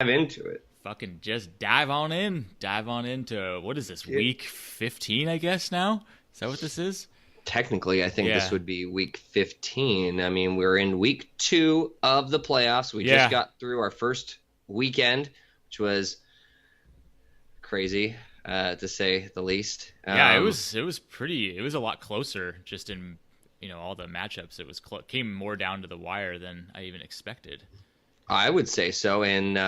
dive into it. Fucking just dive on in. Dive on into, what is this, Yeah. week 15, I guess now? Is that what this is? Technically, I think this Yeah. would be week 15. I mean, we're in week 2 of the playoffs. We just Yeah. got through our first weekend, which was crazy, to say the least. Yeah, it was a lot closer just in, all the matchups. It was came more down to the wire than I even expected. I would say so, and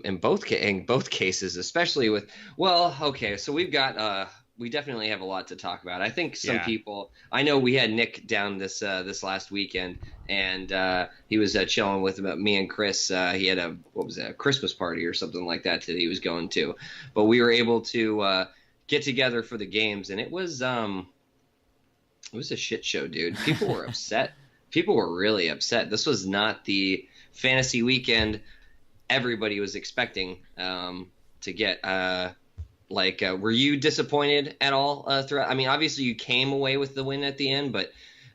in both cases, especially with okay, so we definitely have a lot to talk about. I think some Yeah. people, I know we had Nick down this last weekend, and he was chilling with me and Chris. He had a what was that, a Christmas party or something like that he was going to, but we were able to get together for the games, and it was a shit show, dude. People were upset. People were really upset. This was not the fantasy weekend everybody was expecting to get. Were you disappointed at all throughout? I mean, obviously you came away with the win at the end, but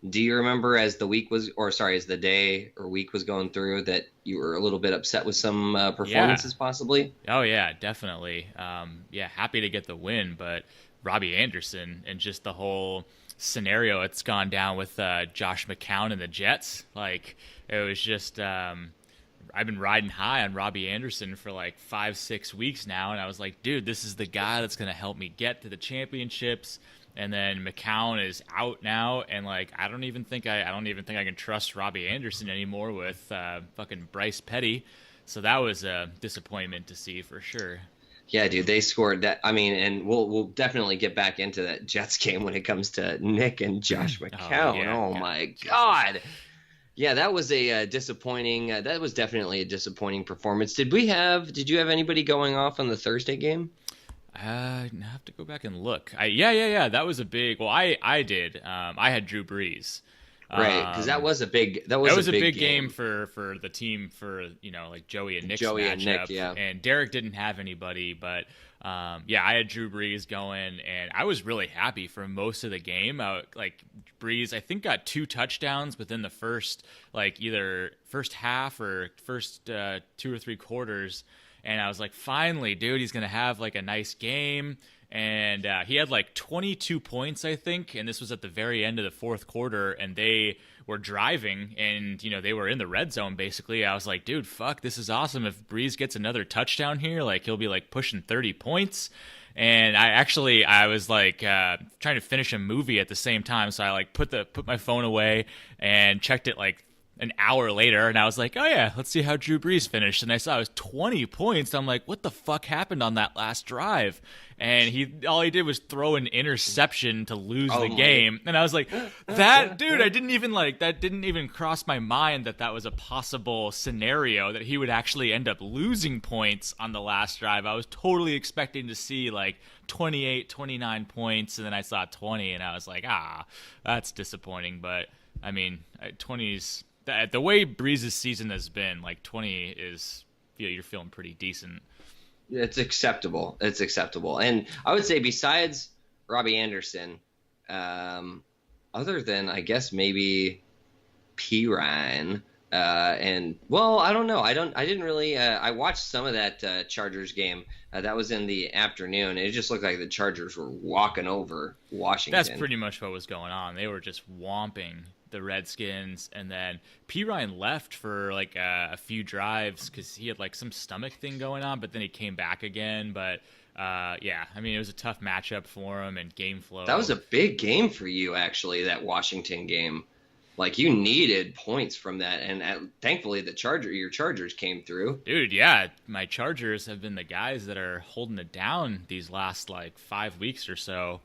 do you remember as the week was, or sorry, as the day or week was going through, that you were a little bit upset with some Yeah. performances, possibly? Oh yeah, definitely. Yeah, happy to get the win, but Robbie Anderson and just the whole scenario it's gone down with Josh McCown and the Jets. Like it was just I've been riding high on Robbie Anderson for like 5-6 weeks now, and I was like, dude, this is the guy that's gonna help me get to the championships. And then McCown is out now, and like I don't even think I can trust Robbie Anderson anymore with fucking Bryce Petty. So that was a disappointment to see for sure. Yeah, dude, they scored that. I mean, and we'll definitely get back into that Jets game when it comes to Nick and Josh Oh McCown. yeah, Oh God, my Jesus. God. Yeah, that was a disappointing. That was definitely a disappointing performance. Did you have anybody going off on the Thursday game? I have to go back and look. Yeah. That was a big. Well, I did. I had Drew Brees. Right, because that Um, was a big. That that was a was a big big game game. for the team for like Joey and Nick's Joey and Nick. matchup, Yeah. and Derek didn't have anybody, but yeah, I had Drew Brees going, and I was really happy for most of the game. Like Brees, I think got 2 touchdowns within the first like either first half or first 2 or 3 quarters, and I was like, finally, dude, he's gonna have like a nice game. And he had like 22 points, I think, and this was at the very end of the fourth quarter, and they were driving, and they were in the red zone basically. I was like, dude, fuck, this is awesome. If Breeze gets another touchdown here, like he'll be like pushing 30 points. And I was like trying to finish a movie at the same time, so I like put my phone away and checked it like an hour later, and I was like, oh yeah, let's see how Drew Brees finished. And I saw it was 20 points. I'm like, what the fuck happened on that last drive? And all he did was throw an interception to lose Oh the my. game. And I was like, that dude, that didn't even cross my mind that was a possible scenario that he would actually end up losing points on the last drive. I was totally expecting to see like 28, 29 points, and then I saw 20, and I was like, that's disappointing. But I mean, 20's the way Breeze's season has been, like 20 is you're feeling pretty decent. It's acceptable. It's acceptable. And I would say besides Robbie Anderson, um, other than I guess maybe P Ryan, and well, I don't know. I didn't really. I watched some of that Chargers game. That was in the afternoon. It just looked like the Chargers were walking over That's Washington. pretty much what was going on. They were just whomping the Redskins, and then P Ryan left for like a few drives because he had like some stomach thing going on, but then he came back again. But yeah, I mean it was a tough matchup for him and game That was flow. a big game for you, actually. That Washington game. Like you needed points from that, and thankfully your Chargers came through. Dude, yeah, my Chargers have been the guys that are holding it down these last like 5 weeks or so.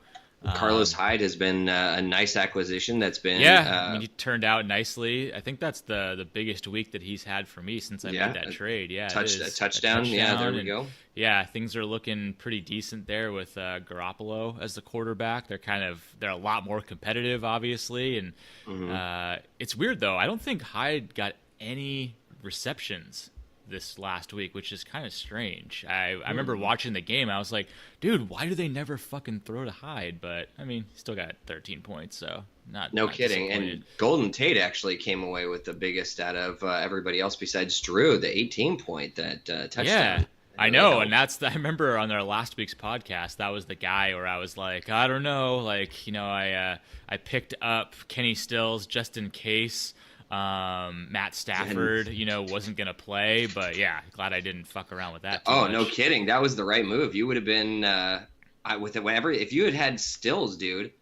Carlos Um, Hyde has been a nice acquisition. That's been Yeah, I mean, he turned out nicely. I think that's the biggest week that he's had for me since I made yeah, that trade. Yeah, it a is a touchdown. Yeah, there touchdown, we and go. yeah, things are looking pretty decent there with Garoppolo as the quarterback. They're a lot more competitive, obviously, and Hmm. it's weird though. I don't think Hyde got any receptions this last week, which is kind of strange. I remember watching the game. I was like, dude, why do they never fucking throw to Hyde? But I mean, still got 13 points, so not kidding. And Golden Tate actually came away with the biggest out of everybody else besides Drew, the 18-point touchdown. Yeah. I know, and I remember on our last week's podcast, that was the guy where I was like, I don't know, like, you know, I picked up Kenny Stills just in case Matt Stafford, you know, wasn't gonna play, but yeah, glad I didn't fuck around with that. Oh, no kidding, that was the right move. You would have been if you had Stills, dude.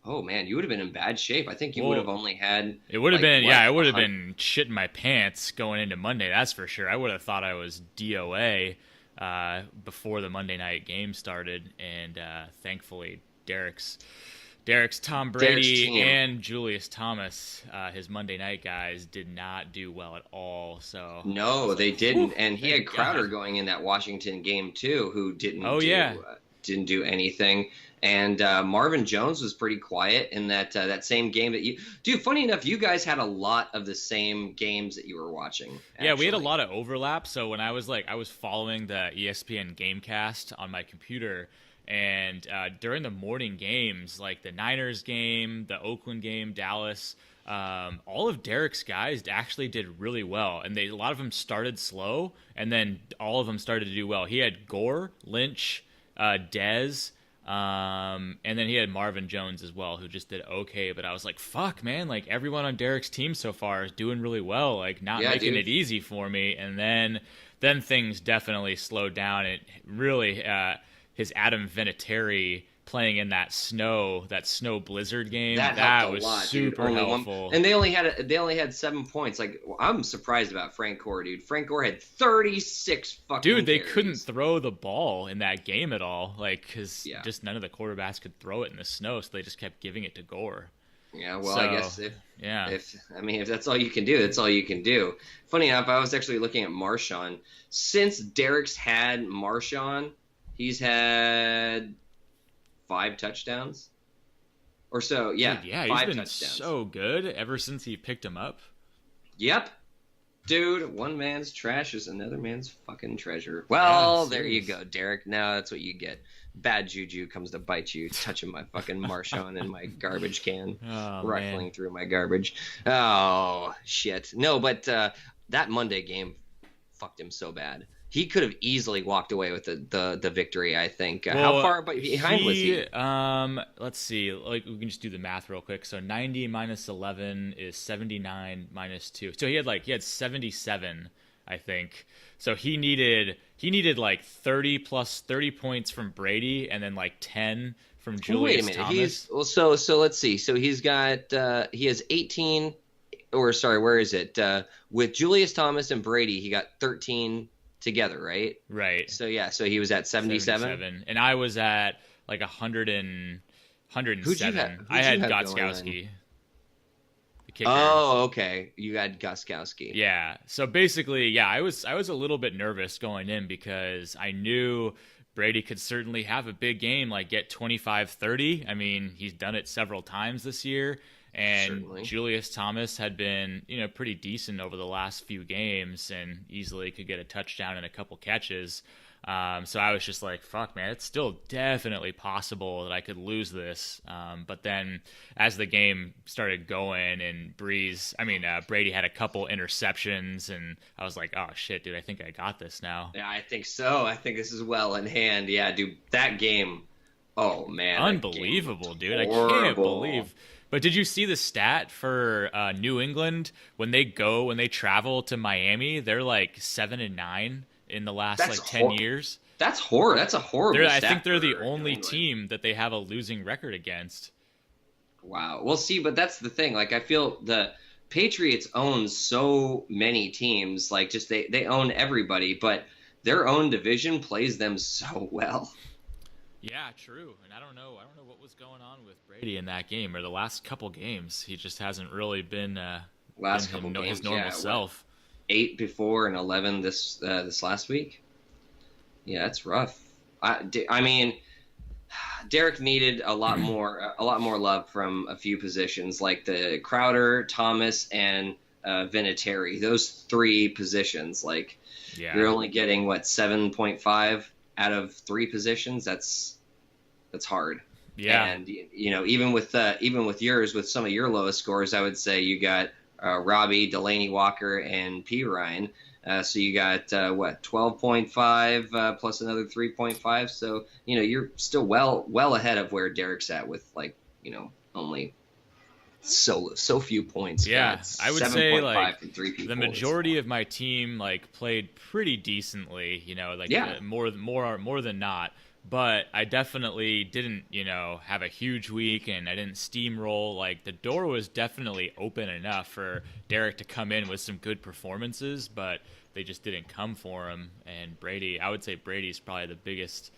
Oh man, you would have been in bad shape. I think you would have only had. It would have been, I would have been shitting my pants going into Monday. That's for sure. I would have thought I was DOA. Before the Monday night game started, and thankfully Derek's Tom Brady and Julius Thomas, his Monday night guys, did not do well at all. So no, they didn't, and he had Crowder going in that Washington game too, who didn't do anything. And Marvin Jones was pretty quiet in that same game that you... Dude, funny enough, you guys had a lot of the same games that you were watching. Actually. Yeah, we had a lot of overlap. So when I was following the ESPN Gamecast on my computer, and during the morning games, like the Niners game, the Oakland game, Dallas, all of Derek's guys actually did really well. And a lot of them started slow, and then all of them started to do well. He had Gore, Lynch, Dez... and then he had Marvin Jones as well, who just did okay. But I was like, fuck, man, like everyone on Derek's team so far is doing really well, like not making it easy for me. And then things definitely slowed down. It really, his Adam Vinatieri playing in that snow blizzard game, that was super helpful. And they only had 7 points. Like, I'm surprised about Frank Gore, dude. Frank Gore had 36 fucking Dude, they carries. couldn't throw the ball in that game at all, like, because just none of the quarterbacks could throw it in the snow, so they just kept giving it to Gore. Yeah, well, I guess if that's all you can do, that's all you can do. Funny enough, I was actually looking at Marshawn. Since Derek's had Marshawn, he's had 5 touchdowns or so. Yeah. Dude, yeah, 5 he's been touchdowns. So good ever since he picked him up. Yep. Dude, one man's trash is another man's fucking treasure. Well, there you go, Derek. Now that's what you get. Bad juju comes to bite you, touching my fucking Marshawn in my garbage can, rifling through my garbage. Oh, shit. No, but that Monday game fucked him so bad. He could have easily walked away with the victory, I think. How far behind was he? Let's see. Like, we can just do the math real quick. So 90 minus 11 is 79 minus 2. So he had 77, I think. So he needed like 30 plus 30 points from Brady, and then like 10 from Julius Thomas. So let's see. So he's got he has 18, or sorry, where is it? With Julius Thomas and Brady, he got 13 together, right? Right. So he was at 77, and I was at like 107. I had Gostkowski. Oh, okay. You had Gostkowski. Yeah. So basically, I was a little bit nervous going in because I knew Brady could certainly have a big game, like get 25-30. I mean, he's done it several times this year. And certainly. Julius Thomas had been, pretty decent over the last few games and easily could get a touchdown and a couple catches. So I was just like, fuck, man, it's still definitely possible that I could lose this. But then as the game started going and Brady had a couple interceptions, and I was like, oh, shit, dude, I think I got this now. Yeah, I think so. I think this is well in hand. Yeah, dude, that game, oh, man. Unbelievable, dude. I can't believe. But did you see the stat for New England when they travel to Miami? They're like 7-9 in the last 10 years. That's horrible. That's a horrible stat. I think they're the only team that they have a losing record against. Wow. Well, see, but that's the thing. Like, I feel the Patriots own so many teams. Like, just they own everybody, but their own division plays them so well. Yeah, true. And I don't know what was going on with Brady in that game or the last couple games. He just hasn't really been his normal self. 8 before and 11 this last week. Yeah, that's rough. I mean, Derek needed a lot more love from a few positions, like the Crowder, Thomas, and Vinatieri. Those three positions, like you're only getting 7.5 out of three positions. That's hard. Yeah. And even with yours, with some of your lowest scores, I would say you got Robbie, Delaney Walker, and P. Ryan. So you got 12.5 plus another 3.5. So you're still well ahead of where Derek's at with only so few points. Yeah, I would say like from three people. The majority of my team played pretty decently. More than not. But I definitely didn't, have a huge week, and I didn't steamroll. Like, the door was definitely open enough for Derek to come in with some good performances, but they just didn't come for him. And Brady, I would say Brady's probably the biggest.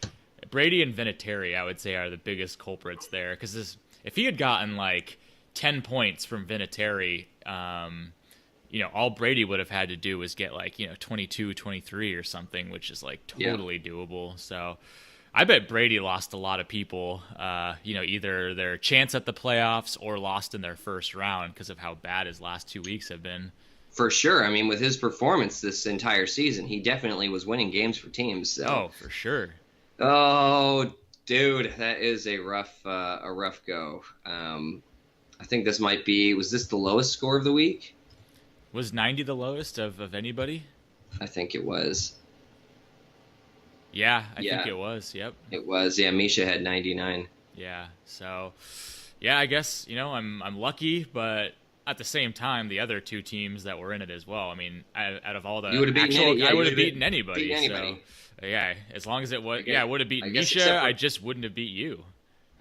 Brady and Vinatieri, I would say, are the biggest culprits there. Because if he had gotten 10 points from Vinatieri, all Brady would have had to do was get 22, 23 or something, which is totally doable. So I bet Brady lost a lot of people, either their chance at the playoffs or lost in their first round because of how bad his last 2 weeks have been. For sure. I mean, with his performance this entire season, he definitely was winning games for teams. So. Oh, for sure. Oh, dude, that is a rough go. I think this might be. Was this the lowest score of the week? Was 90 the lowest of anybody? I think it was. Yeah, I think it was. Yep. It was. Yeah, Misha had 99. Yeah. So, yeah, I guess I'm lucky, but at the same time, the other two teams that were in it as well. I mean, out of all the I would have beaten anybody. So, yeah, as long as it was, I would have beaten Misha. I just wouldn't have beat you.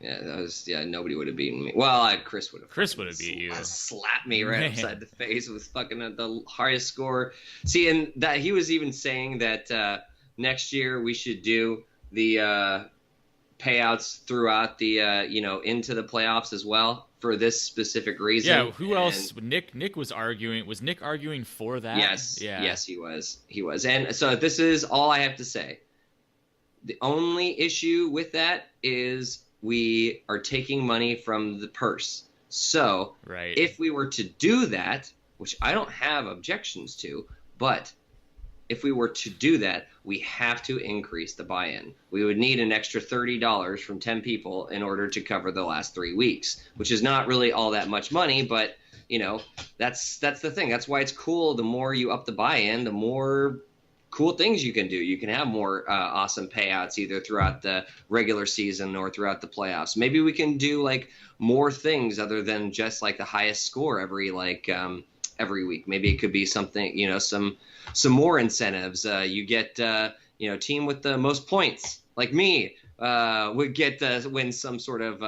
Yeah, nobody would have beaten me. Well, Chris would have. Chris would have beat you. Slapped me right upside the face with fucking the hardest score. See, and that he was even saying that next year we should do the payouts throughout the into the playoffs as well for this specific reason. Yeah, who else? Nick was arguing. Was Nick arguing for that? Yes. Yeah. Yes, he was. And so this is all I have to say. The only issue with that is we are taking money from the purse. So if we were to do that, which I don't have objections to, but if we were to do that, we have to increase the buy-in. We would need an extra $30 from 10 people in order to cover the last 3 weeks, which is not really all that much money, but that's the thing. That's why it's cool. The more you up the buy-in, the more cool things you can do. You can have more awesome payouts either throughout the regular season or throughout the playoffs. Maybe we can do more things other than just the highest score every week. Maybe it could be something, some more incentives. You get, team with the most points, like me, would get to win some sort of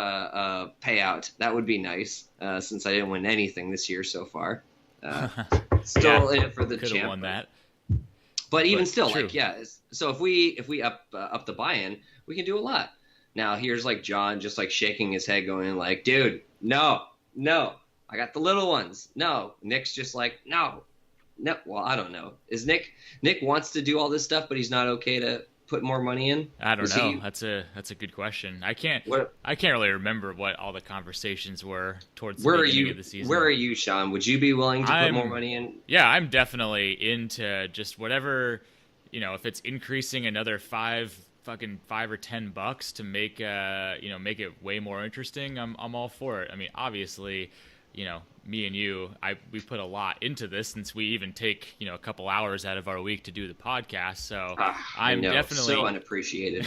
payout. That would be nice, since I didn't win anything this year so far. Still in it for the champ. Could have won that. But even still, true. So if we up the buy-in, we can do a lot. Now here's John just shaking his head, going dude, no, I got the little ones. No, Nick's just no. Well, I don't know. Is Nick wants to do all this stuff, but he's not okay to put more money in? I don't know. That's a good question. I can't really remember what all the conversations were towards the beginning of the season. Where are you, Sean? Would you be willing to put more money in? Yeah, I'm definitely into just whatever, if it's increasing another $5 or $10 to make make it way more interesting, I'm all for it. I mean, obviously, me and you, we put a lot into this since we even take, a couple hours out of our week to do the podcast. So I'm definitely so unappreciated.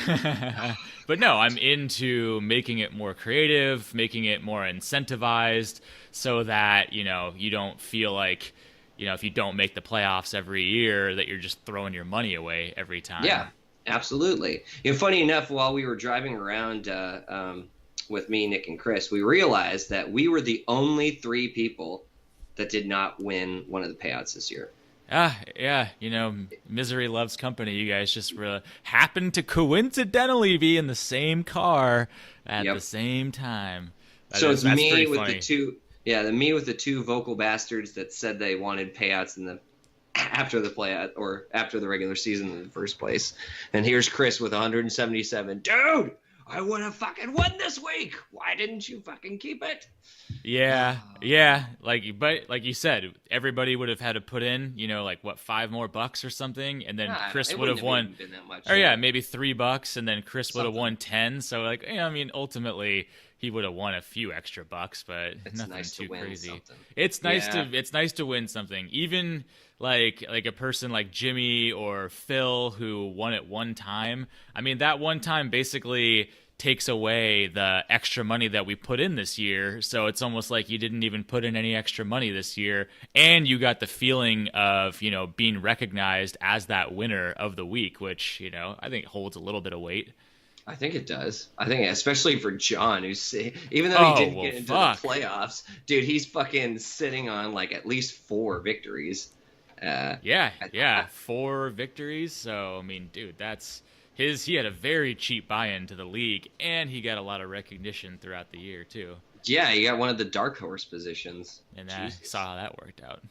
But no, I'm into making it more creative, making it more incentivized so that, you don't feel if you don't make the playoffs every year that you're just throwing your money away every time. Yeah, absolutely. Funny enough, while we were driving around, with me, Nick, and Chris, we realized that we were the only 3 people that did not win one of the payouts this year. Yeah, misery loves company. You guys just happened to coincidentally be in the same car at the same time. That's me with funny. Me with the 2 vocal bastards that said they wanted payouts after the playout or after the regular season in the first place. And here's Chris with 177. Dude, I would have fucking won this week. Why didn't you fucking keep it? Yeah. But like you said, everybody would have had to put in, like what, $5 more or something, and then Chris would have won. Been that much, or maybe $3, and then Chris would have won 10. So ultimately he would have won a few extra bucks, but it's nothing nice too crazy. Something. It's nice to win something, even like a person like Jimmy or Phil who won it one time. I mean, that one time basically takes away the extra money that we put in this year. So it's almost like you didn't even put in any extra money this year. And you got the feeling of, being recognized as that winner of the week, which, I think holds a little bit of weight. I think it does. I think especially for John, who's, even though he didn't get into the playoffs, dude, he's fucking sitting on like at least 4 victories. 4 victories. So, I mean, dude, he had a very cheap buy-in to the league, and he got a lot of recognition throughout the year too. Yeah, he got one of the dark horse positions. And I saw how that worked out.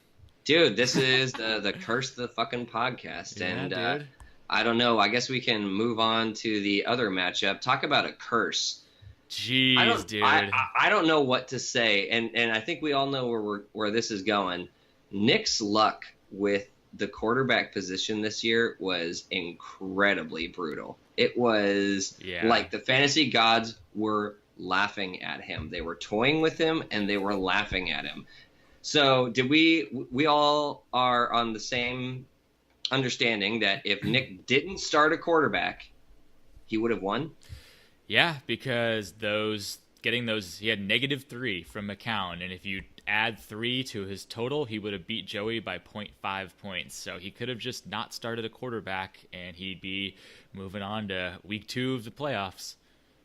Dude, this is the curse of the fucking podcast. Yeah, and dude. I don't know. I guess we can move on to the other matchup. Talk about a curse. Jeez, dude. I don't know what to say, and I think we all know where this is going. Nick's luck with the quarterback position this year was incredibly brutal. It was like the fantasy gods were laughing at him. They were toying with him, and they were laughing at him. So did we all are on the same understanding that if Nick didn't start a quarterback, he would have won? Yeah, because he had -3 from McCown, and if you add 3 to his total, he would have beat Joey by 0.5 points. So he could have just not started a quarterback, and he'd be moving on to week 2 of the playoffs.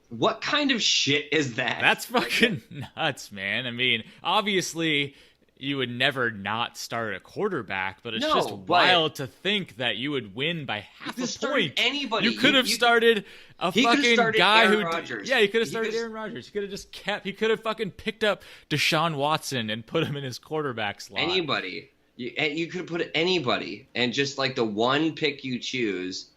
What kind of shit is that? That's fucking nuts, man. I mean, obviously you would never not start a quarterback, but it's just wild to think that you would win by half a point. Anybody. You could have started a fucking guy Aaron Rodgers. Yeah, he could have started Aaron Rodgers. He could have just he could have fucking picked up Deshaun Watson and put him in his quarterback slot. Anybody. You could have put anybody, and just like the one pick you choose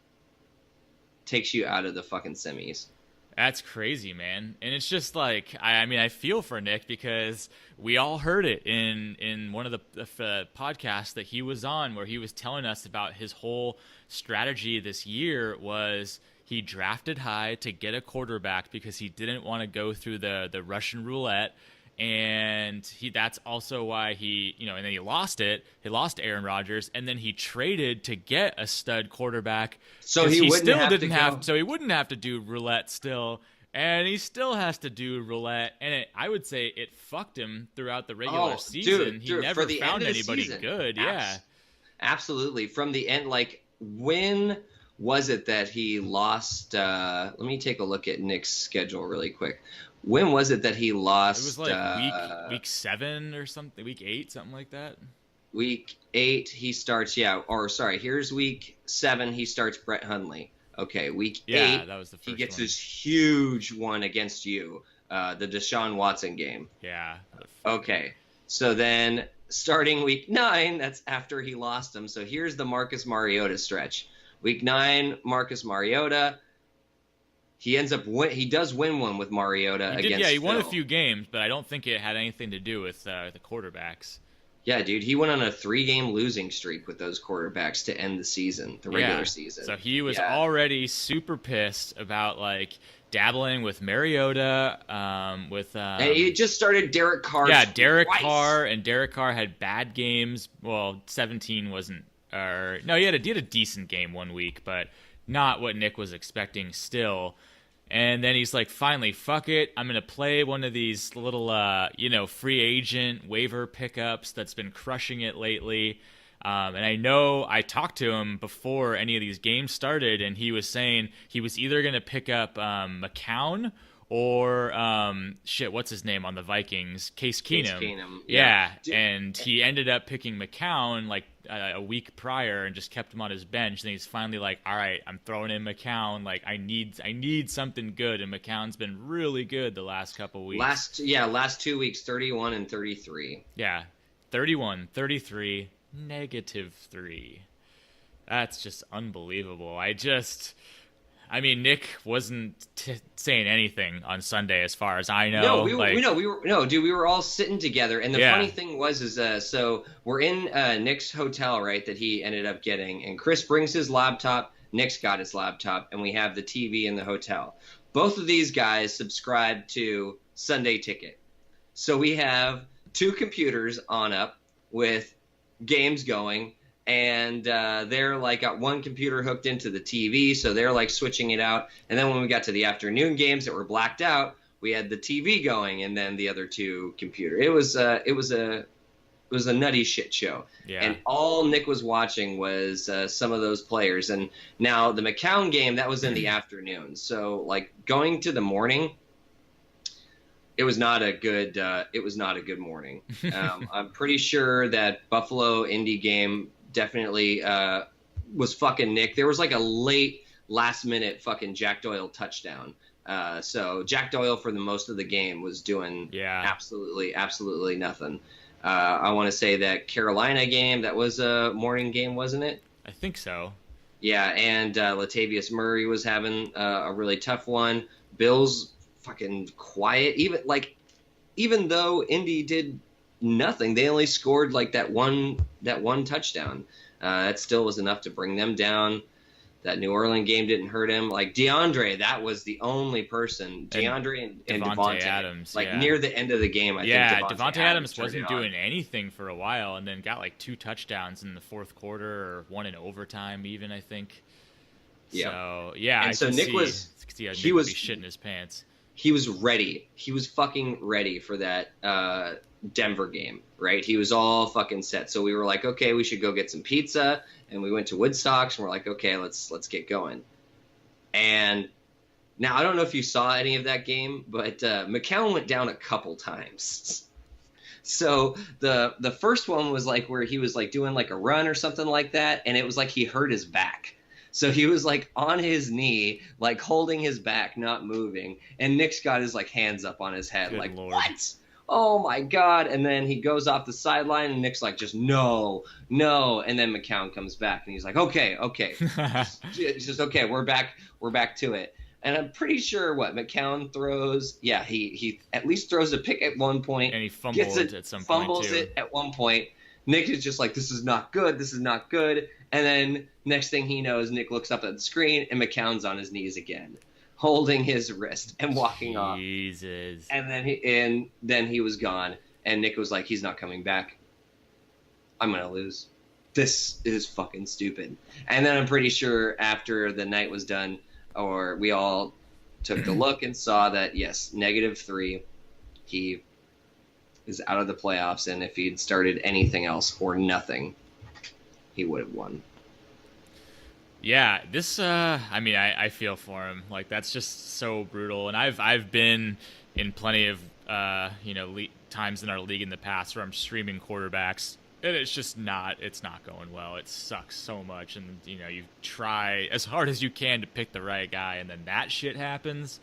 takes you out of the fucking semis. That's crazy, man. And it's just like, I feel for Nick, because we all heard it in one of the podcasts that he was on, where he was telling us about his whole strategy this year was he drafted high to get a quarterback because he didn't want to go through the Russian roulette. And that's also why he, and then he lost it. He lost Aaron Rodgers, and then he traded to get a stud quarterback. So he wouldn't so he wouldn't have to do roulette still, and he still has to do roulette. And I would say it fucked him throughout the regular season. He never found anybody good. Yeah, absolutely. From the end, like when was it that he lost? Let me take a look at Nick's schedule really quick. When was it that he lost? It was like week 7 or something, week 8, something like that. Week 8, he starts, here's week 7, he starts Brett Hundley. Okay, week 8, that was the first he gets one. this huge one against you, the Deshaun Watson game. Yeah. Okay, so then starting week 9, that's after he lost him. So here's the Marcus Mariota stretch. Week 9, Marcus Mariota. He does win one with Mariota against Phil. He won Phil. A few games, but I don't think it had anything to do with the quarterbacks. Yeah, dude, he went on a 3-game losing streak with those quarterbacks to end the season, the regular season. So he was already super pissed about dabbling with Mariota, and he just started Derek Carr. Yeah, Derek Carr, and Derek Carr had bad games. Well, 17 wasn't. He had a decent game one week, but not what Nick was expecting still. And then he's like, finally, fuck it. I'm going to play one of these little, free agent waiver pickups that's been crushing it lately. And I know I talked to him before any of these games started, and he was saying he was either going to pick up McCown or, what's his name on the Vikings? Case Keenum. Case Keenum. Yeah, and he ended up picking McCown a week prior and just kept him on his bench. And he's finally like, all right, I'm throwing in McCown. I need something good. And McCown's been really good the last couple weeks. Last 2 weeks, 31 and 33. Yeah, 31, 33, -3. That's just unbelievable. I mean, Nick wasn't saying anything on Sunday, as far as I No, know. Like, we were no, dude. We were all sitting together, and the yeah, funny thing was, is so we're in Nick's hotel, right? That he ended up getting, and Chris brings his laptop. Nick's got his laptop, and we have the TV in the hotel. Both of these guys subscribe to Sunday Ticket, so we have two computers on up with games going, and they're like got one computer hooked into the TV, so they're like switching it out. And then when we got to the afternoon games that were blacked out, we had the TV going, and then the other two computer. It was a nutty shit show. yeah. And all Nick was watching was some of those players. And now the McCown game, that was in the afternoon, so like going to the morning, it was not a good morning. I'm pretty sure that Buffalo Indy game definitely was fucking Nick. There was like a late last minute fucking Jack Doyle touchdown. So Jack Doyle for the most of the game was doing absolutely nothing. I want to say that Carolina game, that was a morning game, wasn't it? I think so. Yeah, and Latavius Murray was having a really tough one. Bills fucking quiet. Even though Indy did nothing, they only scored like that one touchdown. That still was enough to bring them down. That New Orleans game didn't hurt him. Like DeAndre, that was the only person. DeAndre and Devontae Adams, like near the end of the game. I think Devontae Adams wasn't doing anything for a while, and then got like 2 touchdowns in the fourth quarter, or one in overtime, even, I think. Yeah. So yeah, and so Nick was shitting his pants. He was ready. He was fucking ready for that Denver game, right? He was all fucking set. So we were like, okay, we should go get some pizza, and we went to Woodstocks, and we're like, okay, let's get going. And now I don't know if you saw any of that game, but McCown went down a couple times. So the first one was like where he was like doing like a run or something like that, and it was like he hurt his back. So he was like on his knee, like holding his back, not moving. And Nick's got his like hands up on his head, Good like, Lord. what? Oh my God. And then he goes off the sideline, and Nick's like, just no. And then McCown comes back, and he's like, okay. just okay. We're back to it. And I'm pretty sure McCown throws. Yeah, he at least throws a pick at one point. And he fumbles it at some point, fumbles too. it at one point. Nick is just like, this is not good. And then next thing he knows, Nick looks up at the screen, and McCown's on his knees again, holding his wrist and walking off. Jesus. And then he was gone, and Nick was like, he's not coming back. I'm gonna lose. This is fucking stupid. And then I'm pretty sure after the night was done, or we all took a look and saw that, yes, -3, he is out of the playoffs, and if he'd started anything else or nothing, he would have won. Yeah, this I mean, I feel for him. Like, that's just so brutal. And I've been in plenty of times in our league in the past where I'm streaming quarterbacks, and it's not going well. It sucks so much, and you try as hard as you can to pick the right guy, and then that shit happens.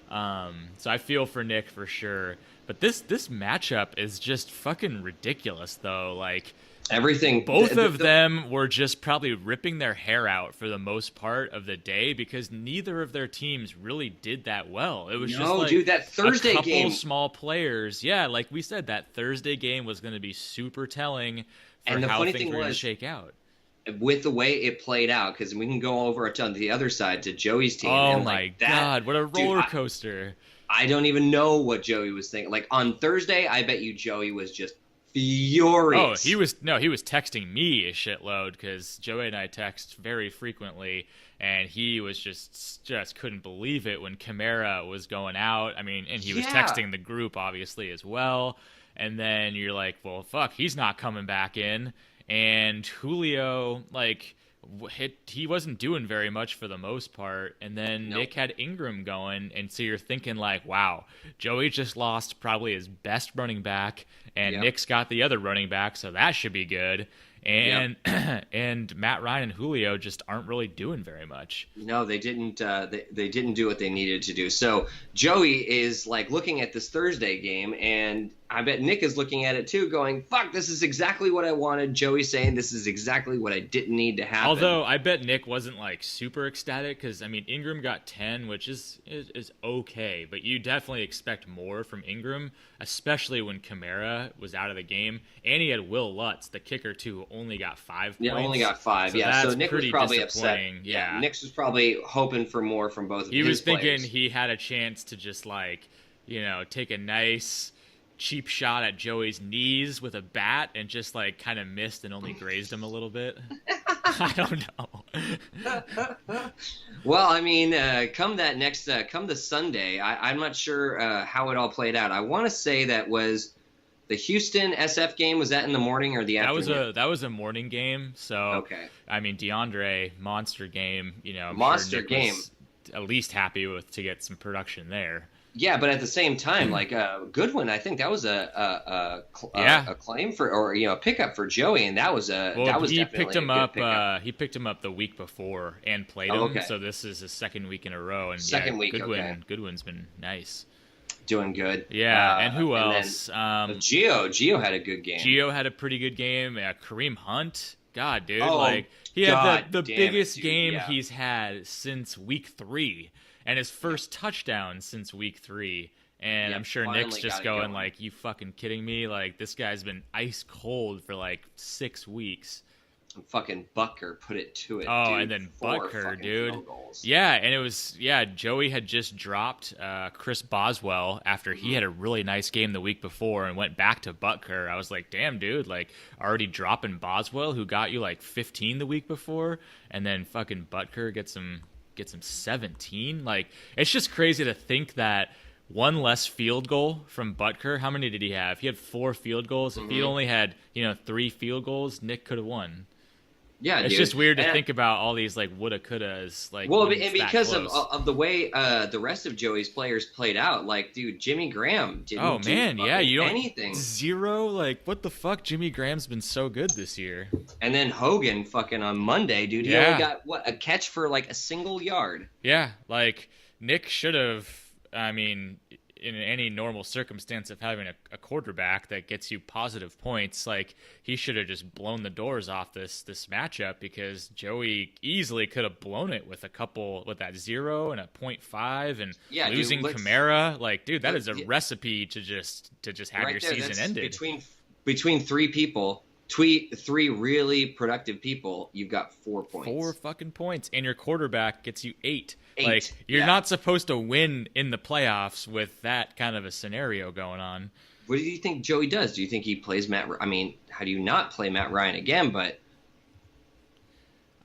So I feel for Nick for sure. But this matchup is just fucking ridiculous, though. Like, everything, both of them were just probably ripping their hair out for the most part of the day, because neither of their teams really did that well. It was just like, dude, that Thursday a couple game, small players. Yeah, like we said, that Thursday game was going to be super telling for and the how funny things thing were going to was, shake out. With the way it played out, because we can go over to the other side to Joey's team. Oh and my God, what a roller coaster. I don't even know what Joey was thinking. Like, on Thursday, I bet you Joey was just furious. Oh, he was texting me a shitload, because Joey and I text very frequently, and he was just couldn't believe it when Kamara was going out. I mean, and he was texting the group obviously as well. And then you're like, well, fuck, he's not coming back in. And Julio, like, he wasn't doing very much for the most part. And then Nick had Ingram going, and so you're thinking like, wow, Joey just lost probably his best running back, and Nick's got the other running back, so that should be good. And and Matt Ryan and Julio just aren't really doing very much. No, they didn't. They didn't do what they needed to do. So Joey is like looking at this Thursday game, and I bet Nick is looking at it too, going, "Fuck, this is exactly what I wanted." Joey's saying this is exactly what I didn't need to happen. Although I bet Nick wasn't like super ecstatic because I mean Ingram got 10, which is okay, but you definitely expect more from Ingram, especially when Kamara was out of the game, and he had Will Lutz, the kicker too, who only got 5 points. Yeah, only got 5. So Nick was probably upset. Yeah, Nick was probably hoping for more from both of his players. He was thinking he had a chance to just like, take a nice cheap shot at Joey's knees with a bat and just like kind of missed and only grazed him a little bit. I don't know. Well, I mean, come the Sunday, I'm not sure how it all played out. I want to say that was the Houston SF game. Was that in the morning or the afternoon? That was a morning game. So okay. I mean, DeAndre, monster game. Monster game. At least happy to get some production there. Yeah, but at the same time, like Goodwin, I think that was a claim for, or a pickup for Joey, and that was definitely he picked him a up. good pickup. He picked him up the week before and played him. Okay. So this is his second week in a row, and Goodwin's been nice, doing good. Yeah, and who else? Gio had a good game. Gio had a pretty good game. Kareem Hunt. God, dude, he had the biggest game he's had since week 3. And his first touchdown since week 3. And I'm sure Nick's just going like, you fucking kidding me? Like, this guy's been ice cold for like 6 weeks. And fucking Butker put it to it. Oh, dude. And then Butker, dude. Yeah, and it was, Joey had just dropped Chris Boswell after he had a really nice game the week before and went back to Butker. I was like, damn, dude, like already dropping Boswell, who got you like 15 the week before. And then fucking Butker gets him 17. Like, it's just crazy to think that one less field goal from Butker. How many did he have? He had 4 field goals. If he only had 3 field goals, Nick could have won. Yeah, it's just weird to think about all these like woulda couldas. Like, well, and because of the way the rest of Joey's players played out, like, dude, Jimmy Graham didn't do anything. 0. Like, what the fuck? Jimmy Graham's been so good this year. And then Hogan, fucking on Monday, dude, he only got a catch for like a single yard. Yeah, like Nick should have. I mean, in any normal circumstance of having a quarterback that gets you positive points, like, he should have just blown the doors off this matchup, because Joey easily could have blown it with that 0 and a 0.5 and losing Kamara. Like, dude, that is a recipe to just have right your there, season ended. Between 3 people, 3 really productive people, you've got 4 points. 4 fucking points, and your quarterback gets you 8. Like, you're not supposed to win in the playoffs with that kind of a scenario going on. What do you think Joey does? Do you think he plays Matt? I mean, how do you not play Matt Ryan again? But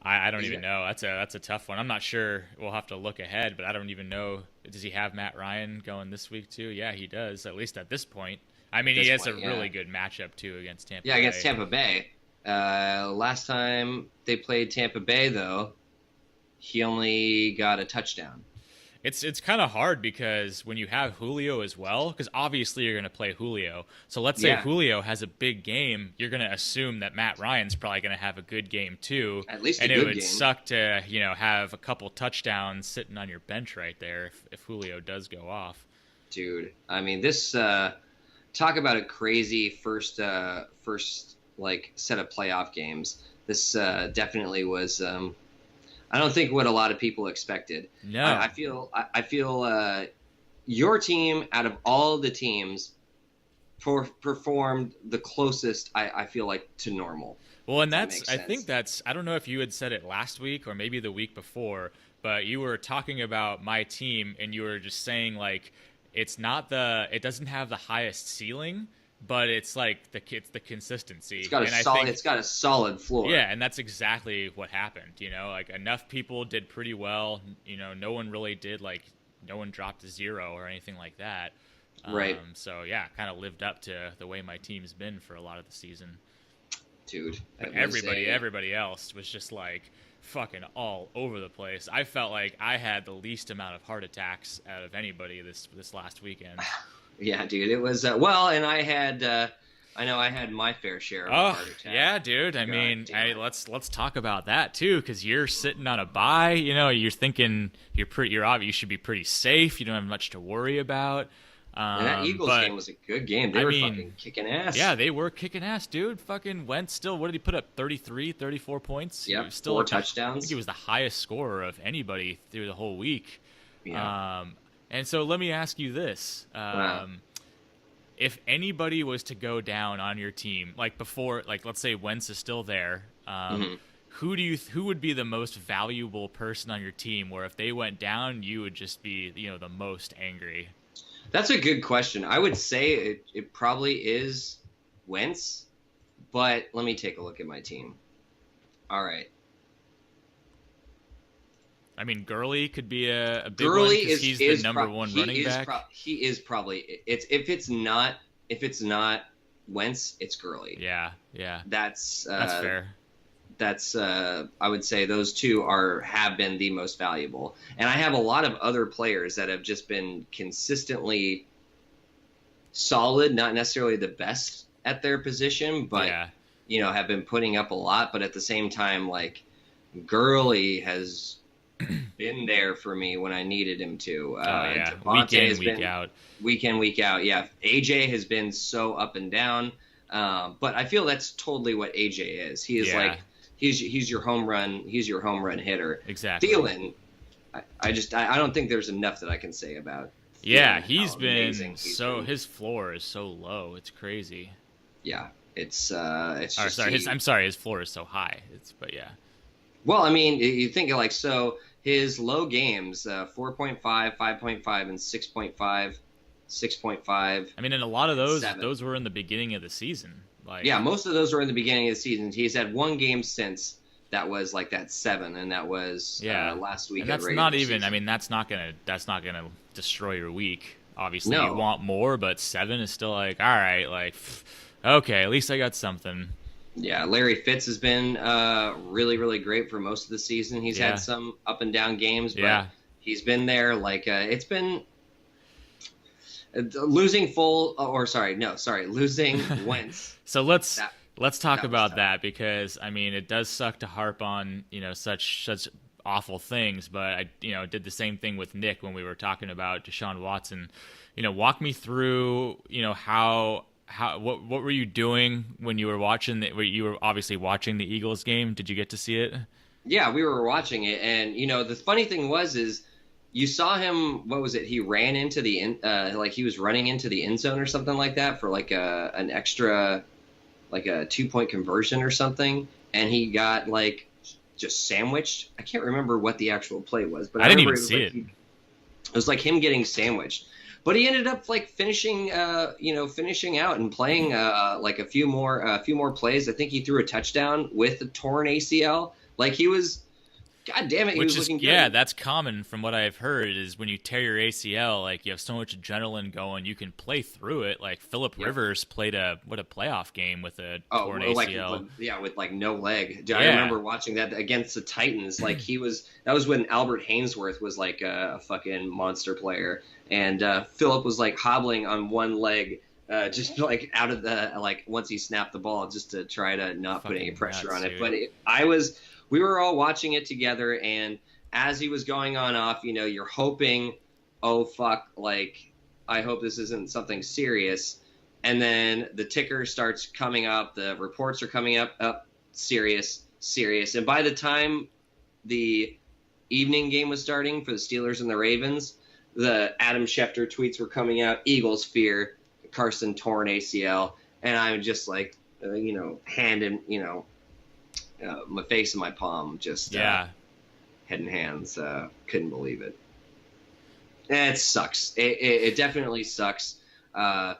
I don't even know. That's a tough one. I'm not sure. We'll have to look ahead, but I don't even know. Does he have Matt Ryan going this week too? Yeah, he does. At least at this point. I mean, he has a really good matchup too against Tampa Bay. Yeah, against Tampa Bay. Last time they played Tampa Bay, though, he only got a touchdown. It's kind of hard because when you have Julio as well, because obviously you're going to play Julio. So let's say Julio has a big game, you're going to assume that Matt Ryan's probably going to have a good game too. At least a good game. And it would suck to have a couple touchdowns sitting on your bench right there if Julio does go off. Dude, I mean, this talk about a crazy first like set of playoff games. This definitely was. I don't think what a lot of people expected. No, I feel your team out of all the teams performed the closest. I feel like to normal. Well, and I think that's. I don't know if you had said it last week or maybe the week before, but you were talking about my team and you were just saying like it doesn't have the highest ceiling, but it's like it's the consistency. It's got a solid floor. Yeah, and that's exactly what happened. Like enough people did pretty well. No one really did no one dropped a 0 or anything like that. Right. So yeah, kind of lived up to the way my team's been for a lot of the season. Dude, everybody else was just like fucking all over the place. I felt like I had the least amount of heart attacks out of anybody this last weekend. Yeah, dude, it was and I had my fair share of heart attacks. Yeah, dude. I mean, let's talk about that too, because you're sitting on a bye. You're thinking you should be pretty safe. You don't have much to worry about. And that Eagles game was a good game. They were fucking kicking ass. Yeah, they were kicking ass, dude. Fucking Wentz still, what did he put up? 33, 34 points? Yeah, still 4 touchdowns. I think he was the highest scorer of anybody through the whole week. Yeah. And so let me ask you this. If anybody was to go down on your team, like before, like let's say Wentz is still there, who would be the most valuable person on your team where if they went down, you would just be, the most angry? That's a good question. I would say it probably is Wentz, but let me take a look at my team. All right. I mean, Gurley could be a big Gurley one because he's the number one running back. He is probably if it's not Wentz, it's Gurley. Yeah. That's fair. That's I would say those two have been the most valuable, and I have a lot of other players that have just been consistently solid, not necessarily the best at their position, but have been putting up a lot. But at the same time, like Gurley has been there for me when I needed him to. Week in, week out. Week in, week out. Yeah, AJ has been so up and down, but I feel that's totally what AJ is. He is like. He's your home run hitter. Exactly. Thielen, I don't think there's enough that I can say about. Yeah, he's been his floor is so low. It's crazy. Yeah, it's I'm sorry, his floor is so high. Well, I mean, you think like so his low games 4.5, 5.5, and 6.5, 6.5. I mean, and a lot of those were in the beginning of the season. Most of those were in the beginning of the season. He's had one game since that was like that 7, and that was last week. And that's not even. I mean, that's not gonna destroy your week. Obviously, you want more, but 7 is still like, all right, like, okay, at least I got something. Yeah, Larry Fitz has been really, really great for most of the season. He's had some up and down games, but he's been there. Like it's been. Losing Wentz. So let's talk about that because I mean it does suck to harp on such awful things, but I did the same thing with Nick when we were talking about Deshaun Watson. Walk me through what were you doing when you were watching you were obviously watching the Eagles game. Did you get to see it? Yeah, we were watching it, and the funny thing is. You saw him. What was it? He ran into the he was running into the end zone or something like that for like an extra, like a 2-point conversion or something, and he got like just sandwiched. I can't remember what the actual play was, but I didn't even see it. It was like him getting sandwiched, but he ended up like finishing out and playing like a few more plays. I think he threw a touchdown with a torn ACL. Like he was. God damn it, he was looking good. Yeah, that's common from what I've heard is when you tear your ACL, like you have so much adrenaline going, you can play through it. Like Phillip Rivers played a playoff game with a torn ACL. With like no leg. I remember watching that against the Titans. Like that was when Albert Hainsworth was like a fucking monster player, and Phillip was like hobbling on one leg. Just like out of the once he snapped the ball, just to try to not put any pressure on it. But we were all watching it together, and as he was going on off, you're hoping, oh fuck, like I hope this isn't something serious. And then the ticker starts coming up, the reports are coming up, serious. And by the time the evening game was starting for the Steelers and the Ravens, the Adam Schefter tweets were coming out, Eagles fear, Carson torn ACL, and I'm just like, hand in, my face in my palm, just head in hands. Couldn't believe it. It sucks. It definitely sucks. The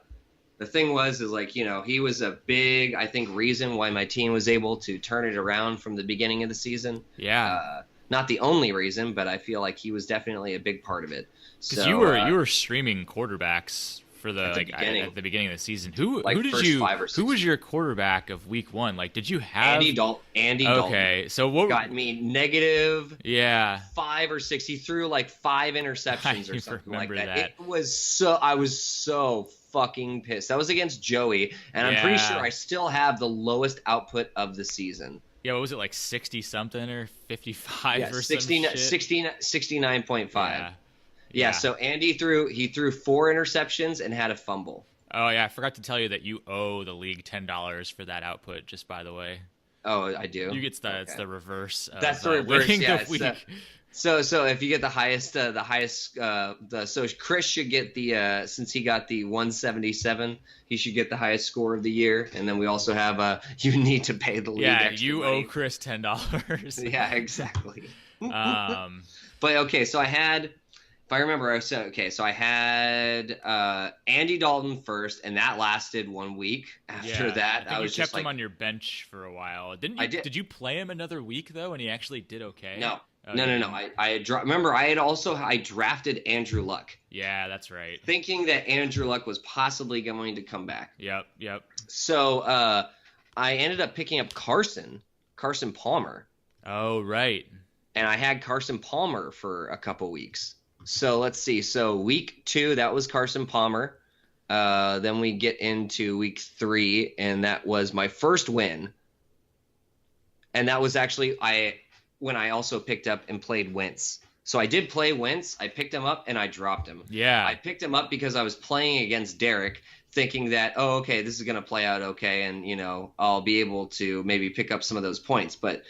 thing is like, he was a big, I think, reason why my team was able to turn it around from the beginning of the season. Yeah. Not the only reason, but I feel like he was definitely a big part of it. Because you were streaming quarterbacks for at the beginning of the season. Who was your quarterback of week 1? Like, did you have Andy Dalton? Okay, so what got me negative? Yeah, 5 or 6. He threw like 5 interceptions or something like that. It was I was so fucking pissed. That was against Joey, and I'm pretty sure I still have the lowest output of the season. Yeah, what was it, like 60 something or 55 or 69.5. Yeah, so Andy threw 4 interceptions and had a fumble. Oh yeah, I forgot to tell you that you owe the league $10 for that output. Just by the way, Oh, I do. you get Okay. it's the reverse of That's the reverse. winning Yeah. the week. So if you get the highest, so Chris should get the since he got the 177, he should get the highest score of the year. And then we also have you need to pay the league. Yeah, extra you money. owe Chris $10. Yeah, exactly. Um, But okay, so I had, if I remember, I had Andy Dalton first, and that lasted 1 week. After that, I was you just kept him on your bench for a while. Didn't you? I did. Did you play him another week though, and he actually did okay? No. Oh, No. Remember, I drafted Andrew Luck, Yeah, that's right. thinking that Andrew Luck was possibly going to come back. Yep. So I ended up picking up Carson Palmer, Oh, right. and I had Carson Palmer for a couple weeks. So let's see. So week 2, that was Carson Palmer. Then we get into week 3, and that was my first win. And that was actually when I also picked up and played Wentz. So I did play Wentz. I picked him up and I dropped him. Yeah. I picked him up because I was playing against Derek, thinking that, oh, okay, this is going to play out okay, and I'll be able to maybe pick up some of those points. But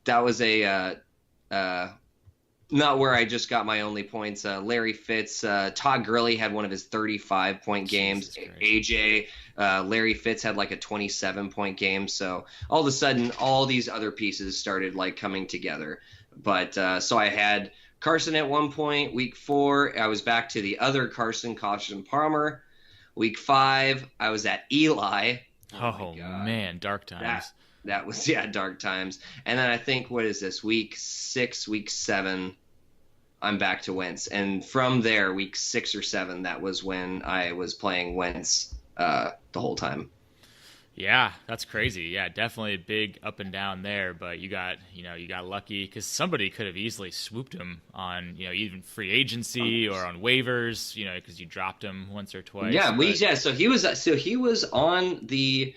that was not where I just got my only points. Larry Fitz, Todd Gurley had one of his 35-point games. AJ, Larry Fitz had like a 27-point game. So all of a sudden, all these other pieces started like coming together. But so I had Carson at one point. Week 4, I was back to the other Carson Palmer. Week 5, I was at Eli. Oh man, dark times. That was, dark times. And then I think, what is this, week 6, week 7, I'm back to Wentz. And from there, week 6 or 7, that was when I was playing Wentz the whole time. Yeah, that's crazy. Yeah, definitely a big up and down there, but you got lucky because somebody could have easily swooped him on, even free agency or on waivers, because you dropped him once or twice. Yeah, so he was on the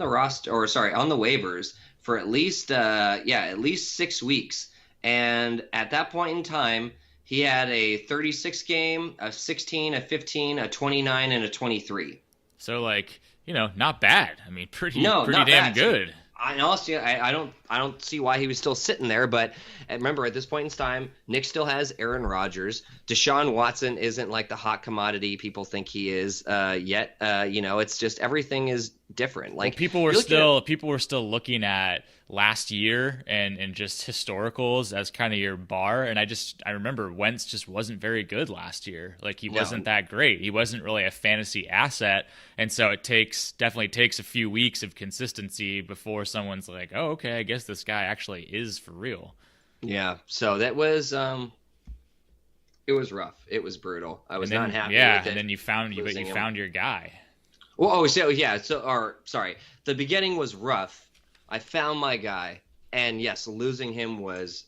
roster, or sorry, on the waivers for at least 6 weeks. And at that point in time, he had a 36 game, a 16, a 15, a 29, and a 23. So not bad. I mean, pretty not damn bad. good. Honestly, I don't see why he was still sitting there. But remember, at this point in time, Nick still has Aaron Rodgers. Deshaun Watson isn't like the hot commodity people think he is yet. It's just everything is different. Like people were still looking at last year and just historicals as kind of your bar. And I remember Wentz just wasn't very good last year. Like he wasn't that great. He wasn't really a fantasy asset. And so it definitely takes a few weeks of consistency before someone's like, oh, okay, I guess this guy actually is for real. Yeah. So that was, it was rough. It was brutal. I was not happy with it. And then you found your guy. Well, sorry. The beginning was rough. I found my guy, and yes, losing him was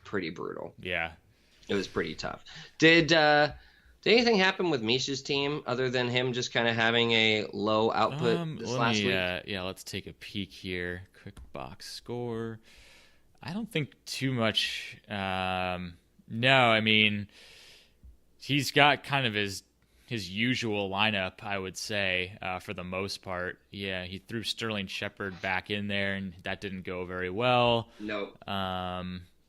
pretty brutal. Yeah. It was pretty tough. Did anything happen with Misha's team other than him just kind of having a low output this last week? Let's take a peek here. Quick box score. I don't think too much. No, I mean, he's got kind of his usual lineup, I would say, for the most part. Yeah, he threw Sterling Shepard back in there, and that didn't go very well. No.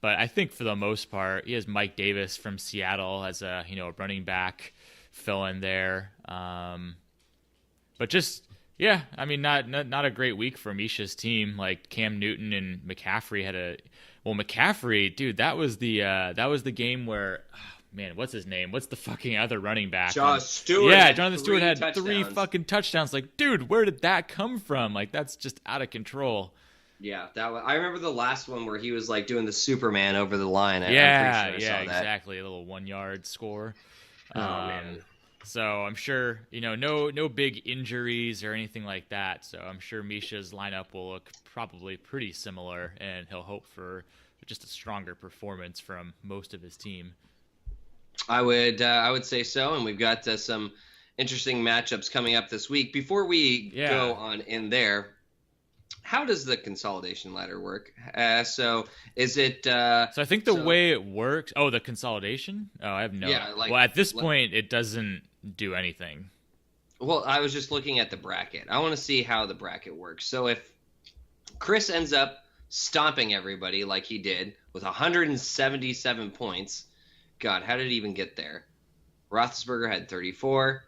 But I think for the most part, he has Mike Davis from Seattle as a running back fill in there. But just I mean, not a great week for Misha's team. Like Cam Newton and McCaffrey had McCaffrey, dude, that was the game where. Man, what's his name? What's the fucking other running back? Jonathan Stewart. Yeah, Jonathan Stewart had 3 fucking touchdowns. Like, dude, where did that come from? Like, that's just out of control. Yeah, I remember the last one where he was like doing the Superman over the line. I'm pretty sure I saw exactly. A little 1-yard score. Oh man. So I'm sure no big injuries or anything like that. So I'm sure Misha's lineup will look probably pretty similar, and he'll hope for just a stronger performance from most of his team. I would say so, and we've got some interesting matchups coming up this week. Before we go on in there, How does the consolidation ladder work? So is it So I think the so way it works. Oh, the consolidation. Oh, I have no. yeah, like Well, at this point, it doesn't do anything. well, I was just looking at the bracket. I want to see how the bracket works. So if Chris ends up stomping everybody like he did with 177 points, God, how did he even get there? Roethlisberger had 34.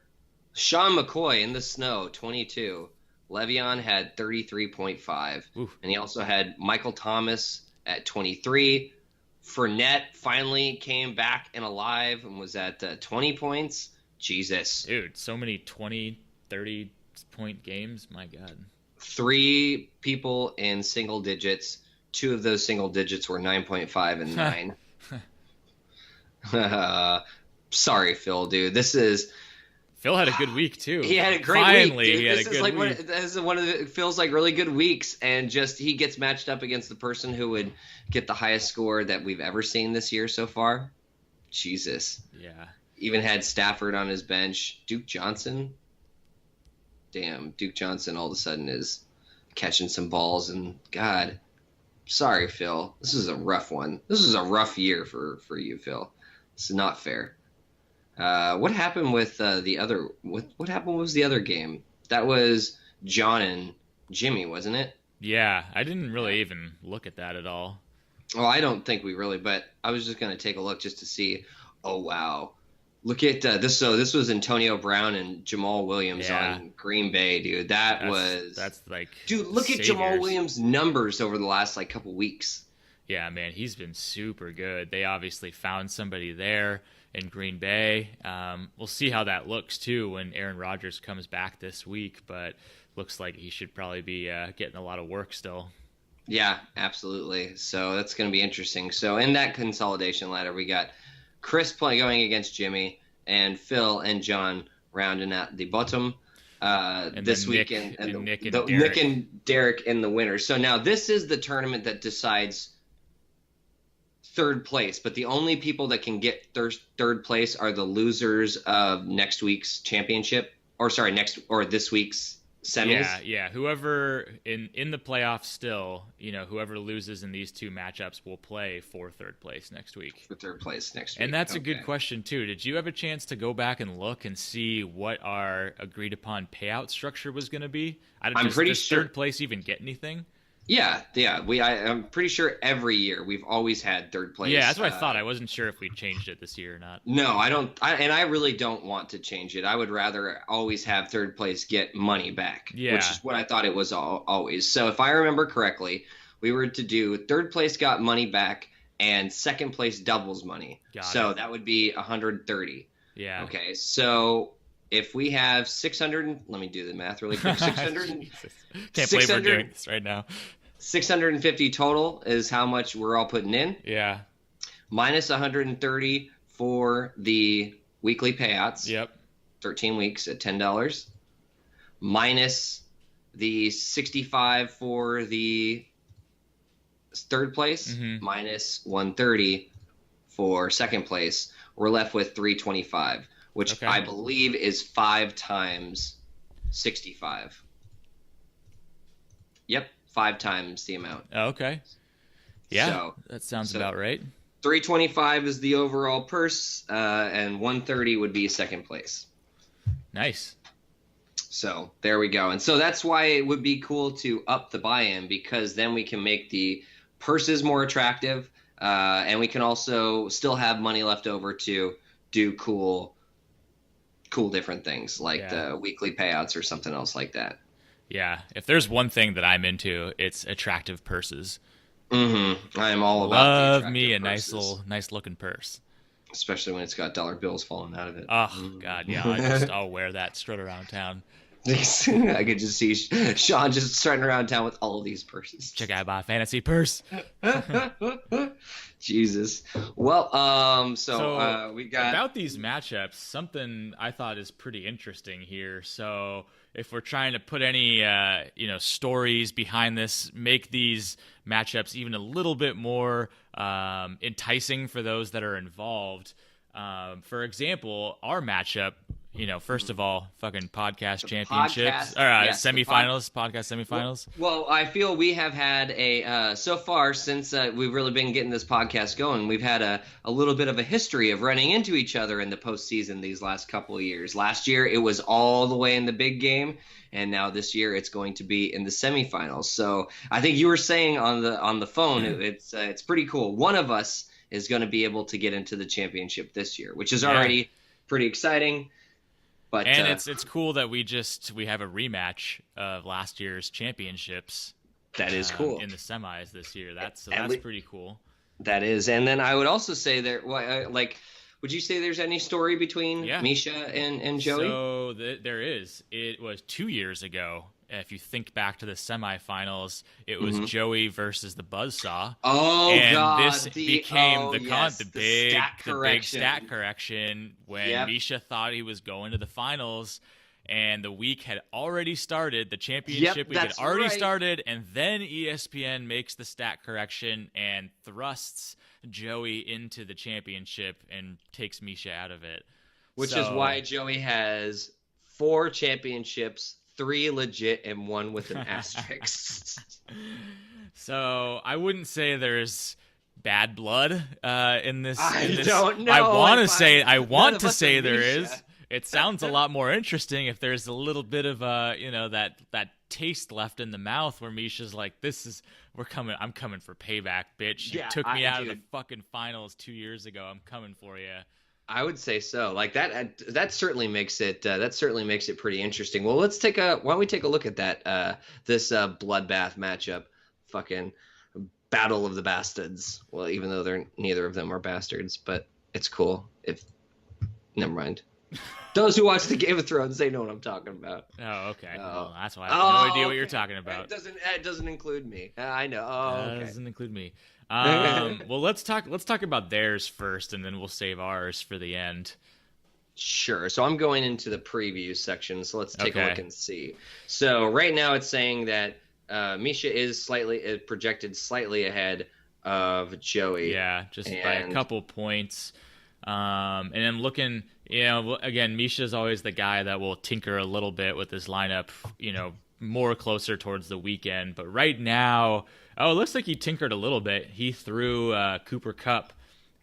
Sean McCoy in the snow, 22. Le'Veon had 33.5. Oof. And he also had Michael Thomas at 23. Fournette finally came back and alive and was at 20 points. Jesus. Dude, so many 20, 30 point games. My God. 3 people in single digits. 2 of those single digits were 9.5 and 9. Sorry, Phil, dude. Phil had a good week too. He had a great Finally, week. Dude. he had This a is good like week. this is one of the, it feels like really good weeks, and just he gets matched up against the person who would get the highest score that we've ever seen this year so far. Jesus. Yeah. Even had Stafford on his bench. Duke Johnson. Damn, Duke Johnson all of a sudden is catching some balls, and God, sorry, Phil. This is a rough one. This is a rough year for you, Phil. It's not fair. What happened with the other? What happened was the other game? That was John and Jimmy, wasn't it? Yeah, I didn't really even look at that at all. Well, I don't think we really, but I was just gonna take a look just to see. Oh wow, look at this. So this was Antonio Brown and Jamal Williams Yeah. on Green Bay, dude. That's like Dude. Look at Jamal saviors. Williams' numbers over the last like couple weeks. Yeah, man, he's been super good. They obviously found somebody there in Green Bay. We'll see how that looks too when Aaron Rodgers comes back this week, but looks like he should probably be getting a lot of work still. Yeah, absolutely. So that's going to be interesting. So in that consolidation ladder, we got Chris going against Jimmy, and Phil and John rounding out the bottom And this then Nick weekend, and Nick and Nick Derek. and Derek in the winner. So now this is the tournament that decides third place, but the only people that can get third place are the losers of next week's championship, or sorry, this week's semis. Yeah. Whoever in the playoffs still, whoever loses in these two matchups will play for third place next week. For third place next week. And that's a Okay. good question too. Did you have a chance to go back and look and see what our agreed upon payout structure was going to be? Does sure. third place even get anything? Yeah. I'm pretty sure every year we've always had third place. Yeah, that's what I thought. I wasn't sure if we changed it this year or not. No, I don't. I really don't want to change it. I would rather always have third place get money back, Yeah. which is what I thought it was always. So if I remember correctly, we were to do third place got money back and second place doubles money. Got So it. that would be 130. Yeah. Okay, so if we have 600, let me do the math really quick. 600, Jesus. Can't believe we're 600 doing this right now. 650 total is how much we're all putting in. Yeah. Minus 130 for the weekly payouts. Yep. 13 weeks at $10. Minus the 65 for the third place. Mhm. Minus 130 for second place. We're left with 325, which Okay. I believe is 5 times 65. Yep, 5 times the amount. Oh, okay. Yeah, So- that sounds so- about right. 325 is the overall purse, and 130 would be second place. Nice. So there we go. And so that's why it would be cool to up the buy-in, because then we can make the purses more attractive, and we can also still have money left over to do cool different things like Yeah. the weekly payouts or something else like that. Yeah. If there's one thing that I'm into, it's attractive purses. I'm all about Love the me a attractive purses, nice looking purse. especially when it's got dollar bills falling out of it. Oh God, yeah. I'll wear that strut around town. I could just see Sean just strutting around town with all of these purses. Check out my fantasy purse. Jesus. Well, so we got about these matchups, something I thought is pretty interesting here. So if we're trying to put any stories behind this, make these matchups even a little bit more enticing for those that are involved. For example, our matchup first of all, fucking podcast The championships podcast, or yes, semifinals, podcast semifinals. Well, I feel we have had so far since we've really been getting this podcast going, we've had a little bit of a history of running into each other in the postseason these last couple of years. Last year, it was all the way in the big game, and now this year it's going to be in the semifinals. So I think you were saying on the phone, it's pretty cool. One of us is going to be able to get into the championship this year, which is already pretty exciting. But, and it's cool that we have a rematch of last year's championships. That is cool in the semis this year. That's pretty cool. That is, and then I would also say would you say there's any story between Misha and Joey? So there is. It was 2 years ago. If you think back to the semifinals, it was Joey versus the Buzzsaw. Oh, and God. this became the big stat correction when Misha thought he was going to the finals, and the week had already started. The championship week had already started, and then ESPN makes the stat correction and thrusts Joey into the championship and takes Misha out of it. Which is why Joey has 4 championships, 3 legit and 1 with an asterisk. So I wouldn't say there's bad blood in this. Don't know. I want to say there is. It sounds a lot more interesting if there's a little bit of that taste left in the mouth where Misha's like, I'm coming for payback, bitch. You took me out of the fucking finals 2 years ago. I'm coming for you. I would say so. Like that certainly makes it pretty interesting. Well, why don't we take a look at that this bloodbath matchup, fucking Battle of the Bastards. Well, even though neither of them are bastards, but it's cool. Never mind. Those who watch the Game of Thrones, they know what I'm talking about. Oh, okay. Well, that's why I have no idea what you're talking about. It doesn't include me. I know. Oh, okay. It doesn't include me. Well, let's talk about theirs first, and then we'll save ours for the end. Sure. So I'm going into the preview section. So let's take a look and see. So right now it's saying that Misha is projected slightly ahead of Joey. Yeah, just by a couple points. And I'm looking, again, Misha's always the guy that will tinker a little bit with his lineup, more closer towards the weekend. But right now, it looks like he tinkered a little bit. He threw Cooper Kupp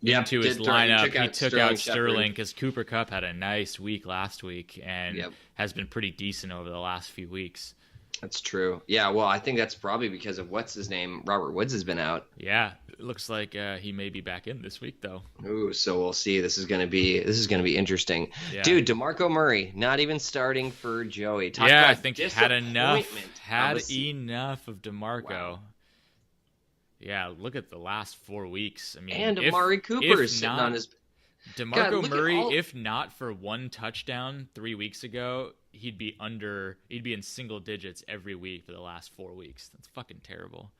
into his lineup. He took out Sterling because Cooper Kupp had a nice week last week and has been pretty decent over the last few weeks. That's true. Yeah, well, I think that's probably because of what's his name, Robert Woods has been out. Yeah, it looks like he may be back in this week though. Ooh, so we'll see. This is gonna be interesting, dude. DeMarco Murray not even starting for Joey. I think had enough of DeMarco. Wow. Yeah, look at the last 4 weeks. I mean, and Amari Cooper is sitting on his. DeMarco Murray, if not for one touchdown 3 weeks ago, he'd be in single digits every week for the last 4 weeks. That's fucking terrible.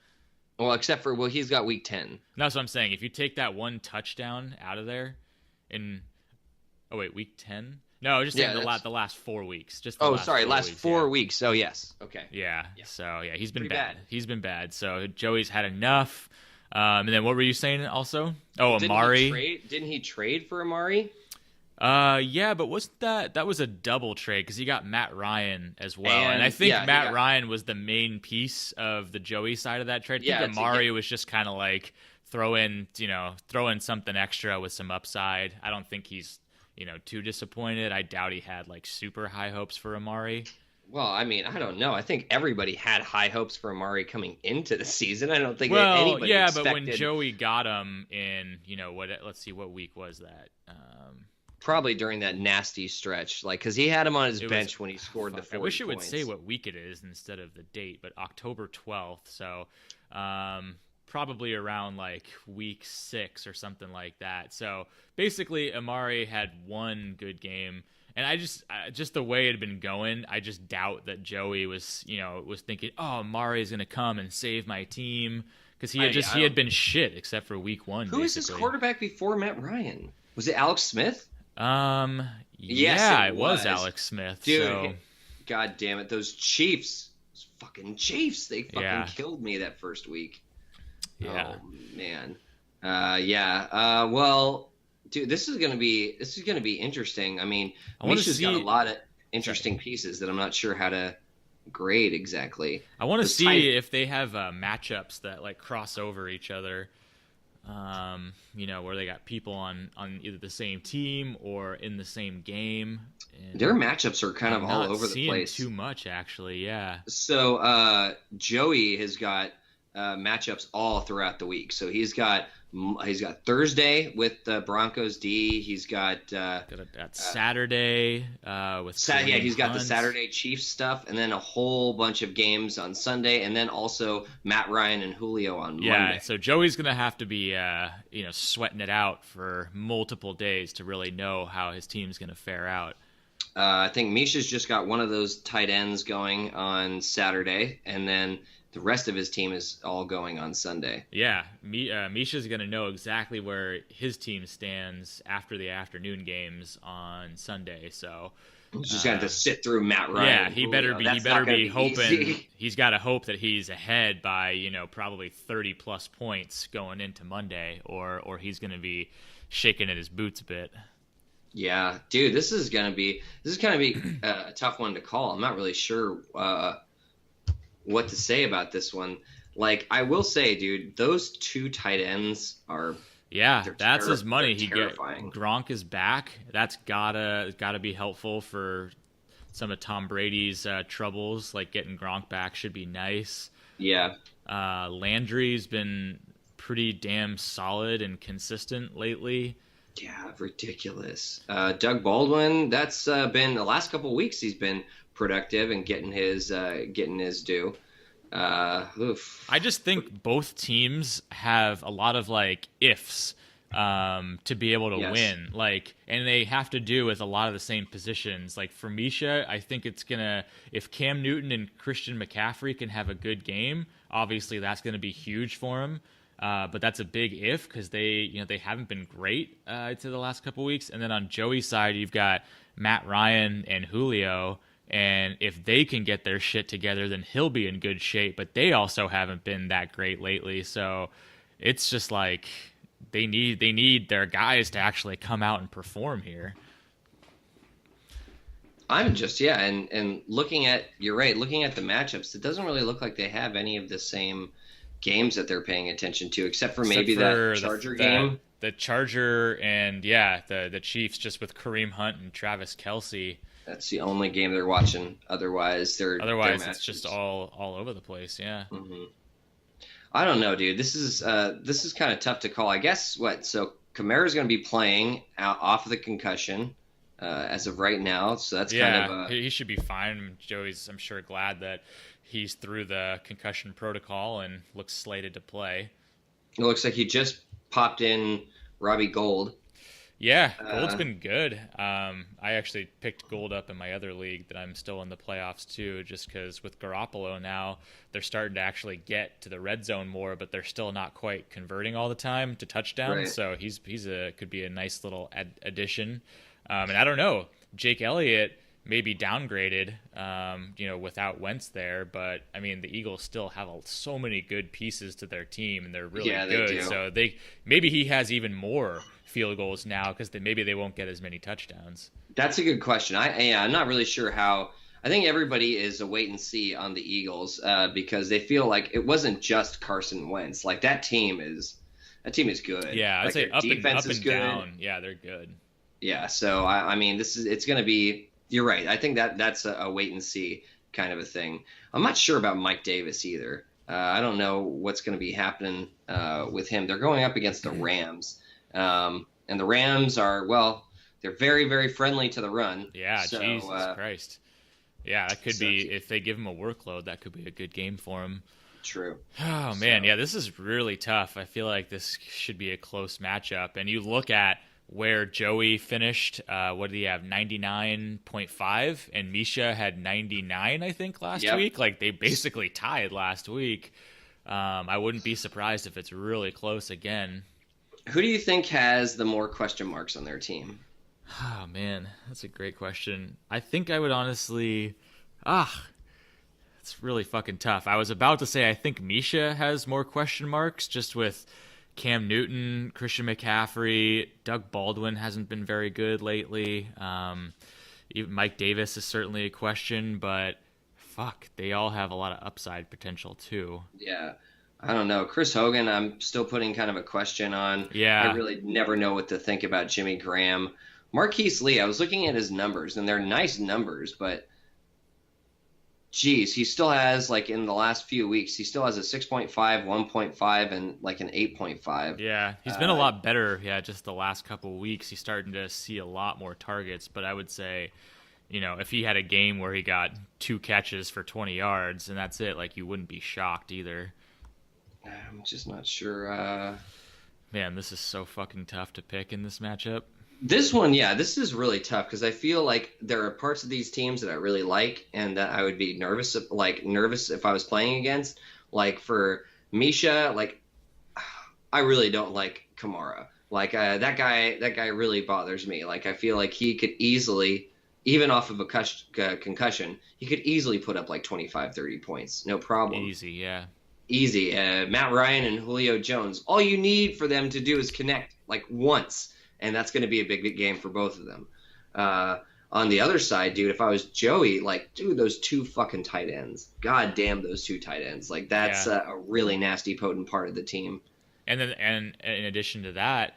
Well, except for he's got week 10. That's what I'm saying. If you take that one touchdown out of there, week 10. No, I was just saying the last 4 weeks. Last 4 weeks. Oh yes, okay. Yeah. So he's been bad. He's been bad. So Joey's had enough. And then what were you saying also? Oh, Amari. Didn't he trade for Amari? Yeah, but wasn't that was a double trade because he got Matt Ryan as well, and I think Matt Ryan was the main piece of the Joey side of that trade. I think Amari was just kind of like throw in something extra with some upside. I don't think he's too disappointed. I doubt he had like super high hopes for Amari. Well, I mean, I don't know. I think everybody had high hopes for Amari coming into the season. I don't think anybody expected... but when Joey got him in, let's see, what week was that? Probably during that nasty stretch, because he had him on his bench when he scored the 40 I wish it points. would say what week it is instead of the date, but October 12th. So probably around like week 6 or something like that. So basically, Amari had one good game. And I just the way it had been going, I just doubt that Joey was thinking, oh, Amari is going to come and save my team. Because he had been shit except for week 1. Who was his quarterback before Matt Ryan? Was it Alex Smith? Yes, it was Alex Smith. Dude, so. God damn it. Those Chiefs, they fucking killed me that first week. Yeah. Oh, man. Well, Dude, this is gonna be interesting. I mean, I want to Misha's got a see. lot of Sorry. interesting pieces that I'm not sure how to grade exactly. I want to The tight see if they have matchups that like cross over each other. Where they got people on either the same team or in the same game, their and matchups are kind of I'm all not over the seeing place. too much actually. Yeah, So Joey has got matchups all throughout the week. So he's got Thursday with the Broncos D. He's got got that Saturday with Yeah, Kareem he's got the Hunt. Saturday Chiefs stuff, and then a whole bunch of games on Sunday, and then also Matt Ryan and Julio on Yeah, Monday. so Joey's gonna have to be sweating it out for multiple days to really know how his team's gonna fare out. I think Misha's just got one of those tight ends going on Saturday, and then the rest of his team is all going on Sunday. Yeah, Misha's going to know exactly where his team stands after the afternoon games on Sunday. So, He's just going to uh, have to sit through Matt Ryan yeah, and he better Julio. be he That's not better going to be be hoping. easy. He's got to hope that he's ahead by probably 30 plus points going into Monday, or he's going to be shaking at his boots a bit. Yeah, dude, this is going to be a tough one to call. I'm not really sure what to say about this one. Like, I will say, dude, those two tight ends are Yeah, they're that's his they're money. He get terrifying. Gronk is back. That's gotta be helpful for some of Tom Brady's troubles. Like getting Gronk back should be nice. Yeah, Landry's been pretty damn solid and consistent lately. yeah, ridiculous. Doug Baldwin, that's been the last couple weeks. He's been productive and getting his due. Oof. I just think both teams have a lot of like ifs to be able to Yes. win. Like, and they have to do with a lot of the same positions. Like for Misha, I think it's gonna if Cam Newton and Christian McCaffrey can have a good game, obviously that's gonna be huge for him. But that's a big if because they haven't been great to the last couple weeks. And then on Joey's side, you've got Matt Ryan and Julio. And if they can get their shit together, then he'll be in good shape. But they also haven't been that great lately. So it's just like they need their guys to actually come out and perform here. I'm just yeah, and you're right, looking at the matchups, it doesn't really look like they have any of the same games that they're paying attention to, except for Except maybe that for Charger game. the Charger and yeah, the Chiefs just with Kareem Hunt and Travis Kelsey. That's the only game they're watching. Otherwise, their Otherwise, it's just matches. all over the place. Yeah. hmm I don't know, dude. This is kind of tough to call. I guess what? So Kamara's going to be playing out off of the concussion as of right now. So that's kind of Yeah, a. he should be fine. Joey's, I'm sure, glad that he's through the concussion protocol and looks slated to play. It looks like he just popped in Robbie Gold. Yeah, Gold's Uh, been good. I actually picked Gold up in my other league that I'm still in the playoffs too, just because with Garoppolo now, they're starting to actually get to the red zone more, but they're still not quite converting all the time to touchdowns. right. So he's could be a nice little addition. And I don't know, Jake Elliott may be downgraded, without Wentz there, but I mean the Eagles still have so many good pieces to their team, and they're really Yeah, they good. do. So maybe he has even more field goals now because maybe they won't get as many touchdowns. That's a good question. I'm not really sure how. I think everybody is a wait and see on the Eagles because they feel like it wasn't just Carson Wentz. Like that team is good. Yeah, I'd Like say their defense up is and good. down. Yeah, they're good. Yeah. So I mean, it's going to be. You're right. I think that's a wait and see kind of a thing. I'm not sure about Mike Davis either. I don't know what's going to be happening with him. They're going up against the Rams, and the Rams are well. They're very, very friendly to the run. Yeah, So, Jesus Christ. Yeah, that could so be if they give him a workload, that could be a good game for him. true. Oh man, So yeah, this is really tough. I feel like this should be a close matchup. And you look at where Joey finished. What did he have? 99.5, and Misha had 99, I think, last yep. week. Like they basically tied last week. I wouldn't be surprised if it's really close again. Who do you think has the more question marks on their team? Oh man, that's a great question. I think I would honestly, it's really fucking tough. I was about to say I think Misha has more question marks just with Cam Newton, Christian McCaffrey, Doug Baldwin hasn't been very good lately. Even Mike Davis is certainly a question, but fuck, they all have a lot of upside potential too. Yeah. I don't know. Chris Hogan, I'm still putting kind of a question on. Yeah. I really never know what to think about Jimmy Graham. Marquise Lee, I was looking at his numbers, and they're nice numbers, but geez, he still has, like, in the last few weeks, he still has a 6.5, 1.5, and like an 8.5. Yeah, he's been a lot better. Yeah, just the last couple of weeks, he's starting to see a lot more targets. But I would say, if he had a game where he got 2 catches for 20 yards and that's it, like, you wouldn't be shocked either. I'm just not sure. Man, this is so fucking tough to pick in this matchup. This one, yeah, this is really tough because I feel like there are parts of these teams that I really like and that I would be nervous if I was playing against. Like for Misha, like I really don't like Kamara. Like that guy really bothers me. Like I feel like he could easily, even off of a concussion, he could easily put up like 25, 30 points, no problem. Easy, yeah. Easy. Matt Ryan and Julio Jones. All you need for them to do is connect like once. And that's going to be a big game for both of them. On the other side, dude, if I was Joey, like, dude, those 2 fucking tight ends. God damn those 2 tight ends. Like, that's a really nasty, potent part of the team. And then, and in addition to that,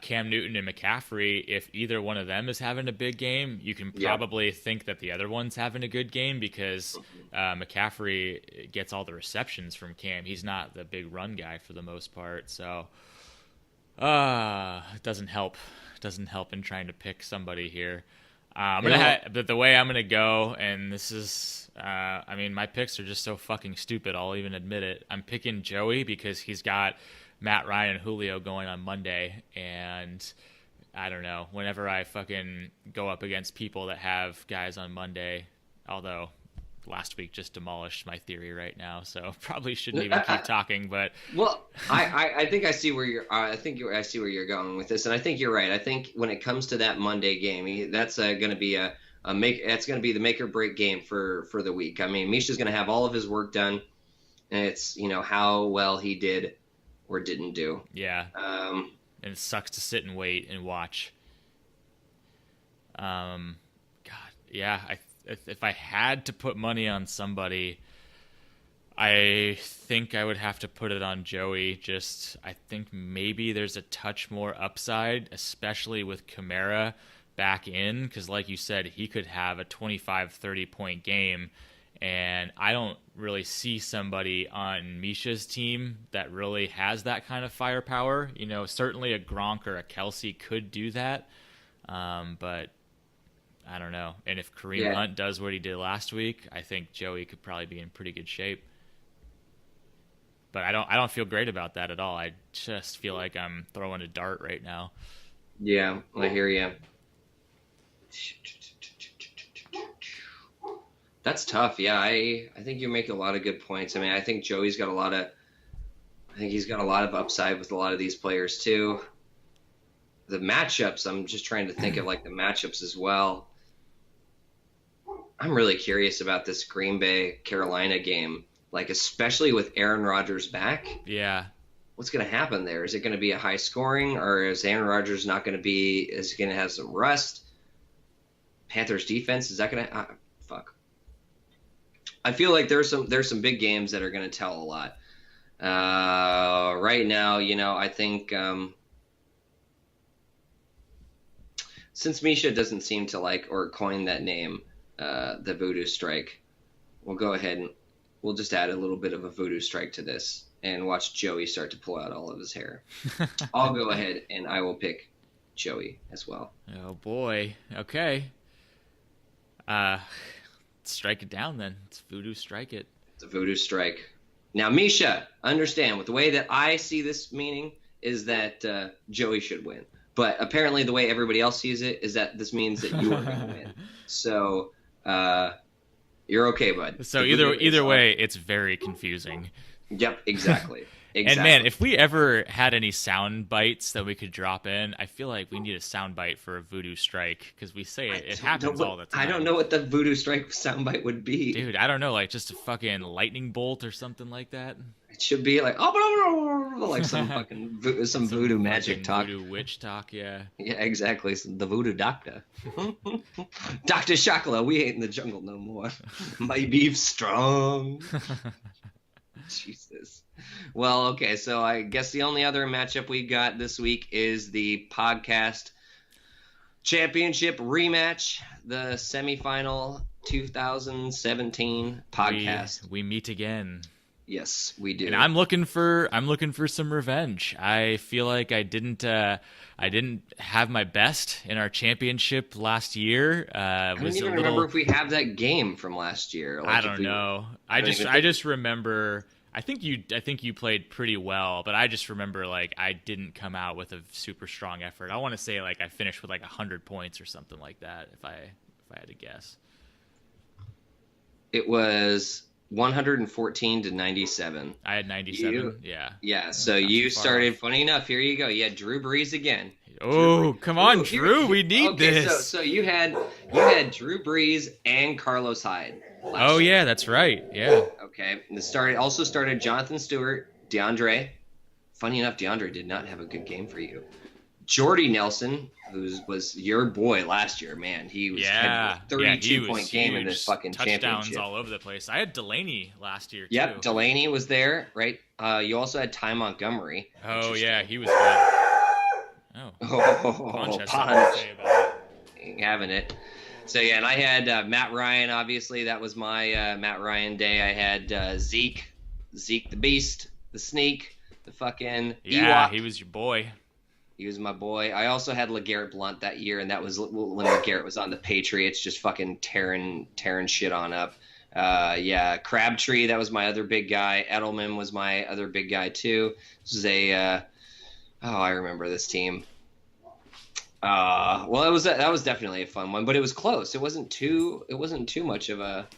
Cam Newton and McCaffrey, if either one of them is having a big game, you can probably think that the other one's having a good game because McCaffrey gets all the receptions from Cam. He's not the big run guy for the most part, so... it doesn't help. Doesn't help in trying to pick somebody here. But the way I'm gonna go, and this is, my picks are just so fucking stupid. I'll even admit it. I'm picking Joey because he's got Matt Ryan and Julio going on Monday, and I don't know. Whenever I fucking go up against people that have guys on Monday, although last week just demolished my theory right now, so probably shouldn't even keep talking. But I think I see where I see where you're going with this, and I think you're right. I think when it comes to that Monday game, that's going to be that's going to be the make or break game for the week. I mean, Misha's going to have all of his work done, and it's how well he did or didn't do. Yeah. And it sucks to sit and wait and watch. God, yeah. If I had to put money on somebody, I think I would have to put it on Joey. I think maybe there's a touch more upside, especially with Kamara back in, because like you said, he could have a 25, 30-point game, and I don't really see somebody on Misha's team that really has that kind of firepower. Certainly a Gronk or a Kelsey could do that, but I don't know. And if Kareem Hunt does what he did last week, I think Joey could probably be in pretty good shape. But I don't feel great about that at all. I just feel like I'm throwing a dart right now. Yeah, I hear you. That's tough. Yeah, I think you make a lot of good points. I mean, I think Joey's got he's got a lot of upside with a lot of these players too. The matchups, I'm just trying to think of like the matchups as well. I'm really curious about this Green Bay Carolina game, like especially with Aaron Rodgers back. Yeah. What's going to happen there? Is it going to be a high scoring, or is Aaron Rodgers not going to be? Is he going to have some rust? Panthers defense, is that going to fuck? I feel like there's some big games that are going to tell a lot. Right now, I think since Misha doesn't seem to like or coin that name, the Voodoo Strike, we'll go ahead and we'll just add a little bit of a Voodoo Strike to this and watch Joey start to pull out all of his hair. I'll go ahead and I will pick Joey as well. Oh boy. Okay. Strike it down then. It's Voodoo Strike it. It's a Voodoo Strike. Now, Misha, understand, with the way that I see this meaning is that Joey should win. But apparently the way everybody else sees it is that this means that you are going to win. So you're okay, bud. So either way, it's very confusing. Yep, exactly. And man, if we ever had any sound bites that we could drop in, I feel like we need a sound bite for a Voodoo Strike, because we say it happens all the time. I don't know what the Voodoo Strike sound bite would be. Dude, I don't know, like just a fucking lightning bolt or something like that. It should be like oh, like some fucking some voodoo magic talk. Voodoo witch talk, yeah. Yeah, exactly. The voodoo doctor. Dr. Shakla, we ain't in the jungle no more. My beef's strong. Jesus. Well, okay, so I guess the only other matchup we got this week is the podcast championship rematch, the semifinal 2017 podcast. We meet again. Yes, we do. And I'm looking for some revenge. I feel like I didn't have my best in our championship last year. I don't even remember if we have that game from last year. Like I don't know. I just remember. I think you played pretty well, but I just remember like I didn't come out with a super strong effort. I want to say like I finished with like 100 points or something like that. If I had to guess, it was 114 to 97. I had 97. Yeah. So you started. Funny enough, here you go. You had Drew Brees again. Oh, come on, Drew. We need this. So you had Drew Brees and Carlos Hyde. Oh year. Yeah, that's right. Yeah. Okay. And it started Jonathan Stewart, DeAndre. Funny enough, DeAndre did not have a good game for you. Jordy Nelson, who was your boy last year, man, he was had a 32-point game in this fucking touchdowns championship. All over the place. I had Delaney last year too. Yep, Delaney was there, right? You also had Ty Montgomery. Oh yeah, he was good. Punch. Having it. So yeah, and I had Matt Ryan. Obviously, that was my Matt Ryan day. I had Zeke the Beast, the Sneak, the fucking yeah, Ewok. He was your boy. He was my boy. I also had LeGarrette Blount that year, and that was when LeGarrette was on the Patriots, just fucking tearing shit on up. Yeah, Crabtree, that was my other big guy. Edelman was my other big guy too. This was I remember this team. Well, that was definitely a fun one, but it was close. It wasn't too much of a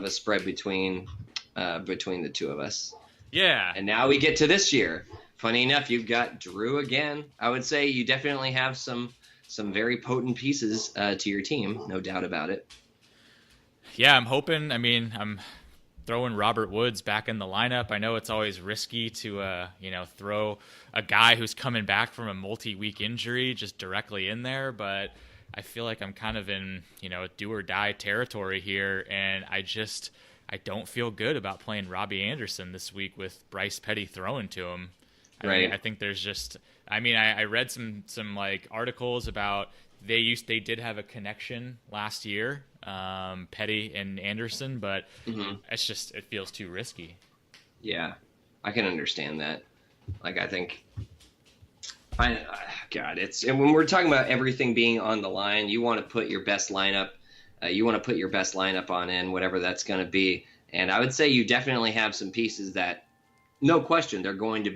spread between the two of us. Yeah. And now we get to this year. Funny enough, you've got Drew again. I would say you definitely have some very potent pieces to your team, no doubt about it. Yeah, I'm hoping. I mean, I'm throwing Robert Woods back in the lineup. I know it's always risky to throw a guy who's coming back from a multi-week injury just directly in there, but I feel like I'm kind of in do or die territory here, and I don't feel good about playing Robbie Anderson this week with Bryce Petty throwing to him. Right. I think there's just. I mean, I read some like articles about they did have a connection last year, Petty and Anderson, but it feels too risky. Yeah, I can understand that. Like I think, and when we're talking about everything being on the line, you want to put your best lineup. On in whatever that's going to be, and I would say you definitely have some pieces that, no question, they're going to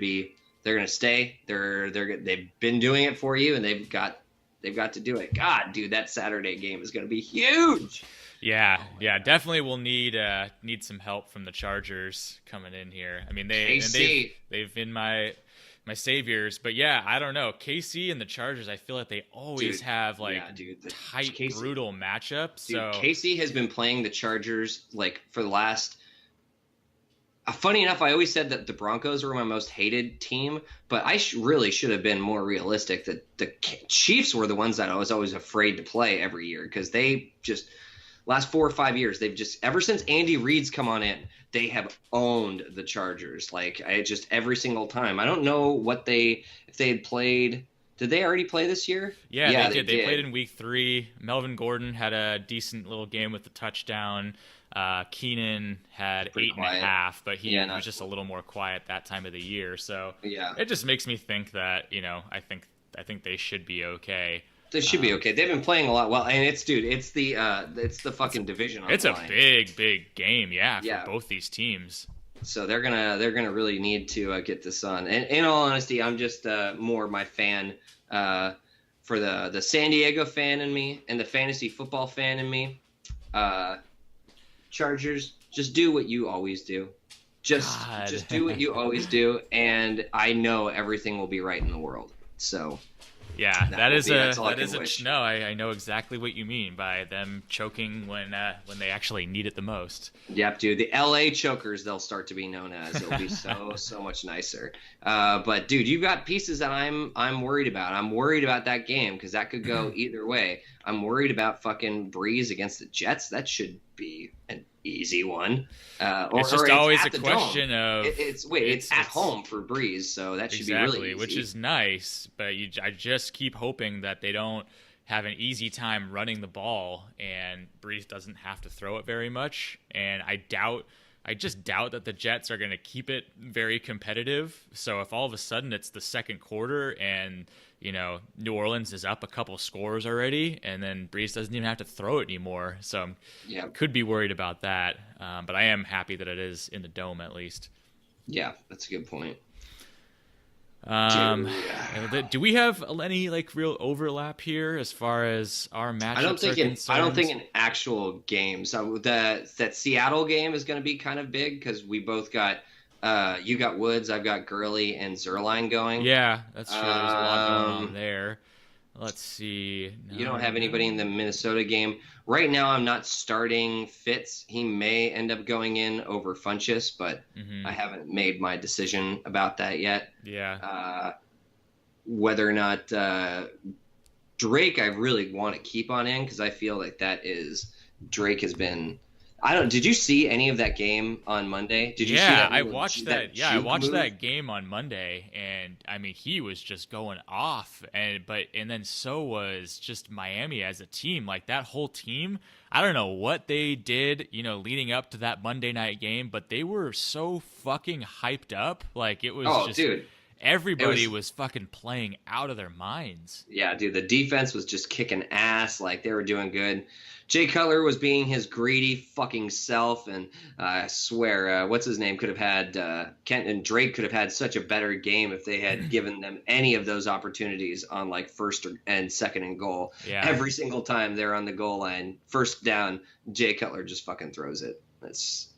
stay. They've been doing it for you, and they've got to do it. God, dude, that Saturday game is going to be huge. Yeah, definitely will need some help from the Chargers coming in here. I mean, they've been my saviors, but yeah, I don't know. KC and the Chargers, I feel like they always have tight, brutal matchups. Dude, so KC has been playing the Chargers like for the last. Funny enough, I always said that the Broncos were my most hated team, but I really should have been more realistic. That the Chiefs were the ones that I was always afraid to play every year because they just last 4 or 5 years they've just ever since Andy Reid's come on in, they have owned the Chargers. Like every single time. I don't know if they had played. Did they already play this year? Yeah, they did. They played in week 3. Melvin Gordon had a decent little game with the touchdown. Keenan had 8.5, but he was just a little more quiet that time of the year. So it just makes me think that I think they should be okay. They should be okay. They've been playing a lot well, and it's the fucking division. It's a big game, for both these teams. So they're gonna really need to get this on. And in all honesty, I'm just more my fan for the San Diego fan in me and the fantasy football fan in me. Chargers, just do what you always do. Just do what you always do, and I know everything will be right in the world. So, Yeah, that's all I can wish. no. I know exactly what you mean by them choking when they actually need it the most. Yep, dude. The LA chokers, they'll start to be known as. It'll be so much nicer. But dude, you've got pieces that I'm worried about. I'm worried about that game because that could go either way. I'm worried about fucking Breeze against the Jets. That should be an easy one. It's just always a question of it's at home for Breeze, so that should be really easy. Which is nice. But I just keep hoping that they don't have an easy time running the ball and Breeze doesn't have to throw it very much. And I just doubt that the Jets are going to keep it very competitive. So if all of a sudden it's the second quarter and New Orleans is up a couple scores already, and then Breeze doesn't even have to throw it anymore. So could be worried about that. But I am happy that it is in the dome at least. Yeah, that's a good point. Do we have any real overlap here as far as our matchups are concerned? I don't think in actual games. That Seattle game is going to be kind of big because we both got. You got Woods, I've got Gurley and Zerline going. Yeah, that's true. There's a lot going on there. Let's see. No, you don't have anybody in the Minnesota game. Right now, I'm not starting Fitz. He may end up going in over Funchess, but I haven't made my decision about that yet. Yeah. Whether or not Drake, I really want to keep on in because I feel like Drake has been. Did you see any of that game on Monday? Did you see that? I watched that. Yeah, I watched that game on Monday, and I mean, he was just going off, and then so was just Miami as a team. Like that whole team, I don't know what they did, leading up to that Monday night game, but they were so fucking hyped up. Like it was dude. Everybody was fucking playing out of their minds. Yeah, dude, the defense was just kicking ass. Like they were doing good. Jay Cutler was being his greedy fucking self, and I swear, what's his name could have had Kent and Drake could have had such a better game if they had given them any of those opportunities on first and second and goal. Yeah. Every single time they're on the goal line, first down, Jay Cutler just fucking throws it. That's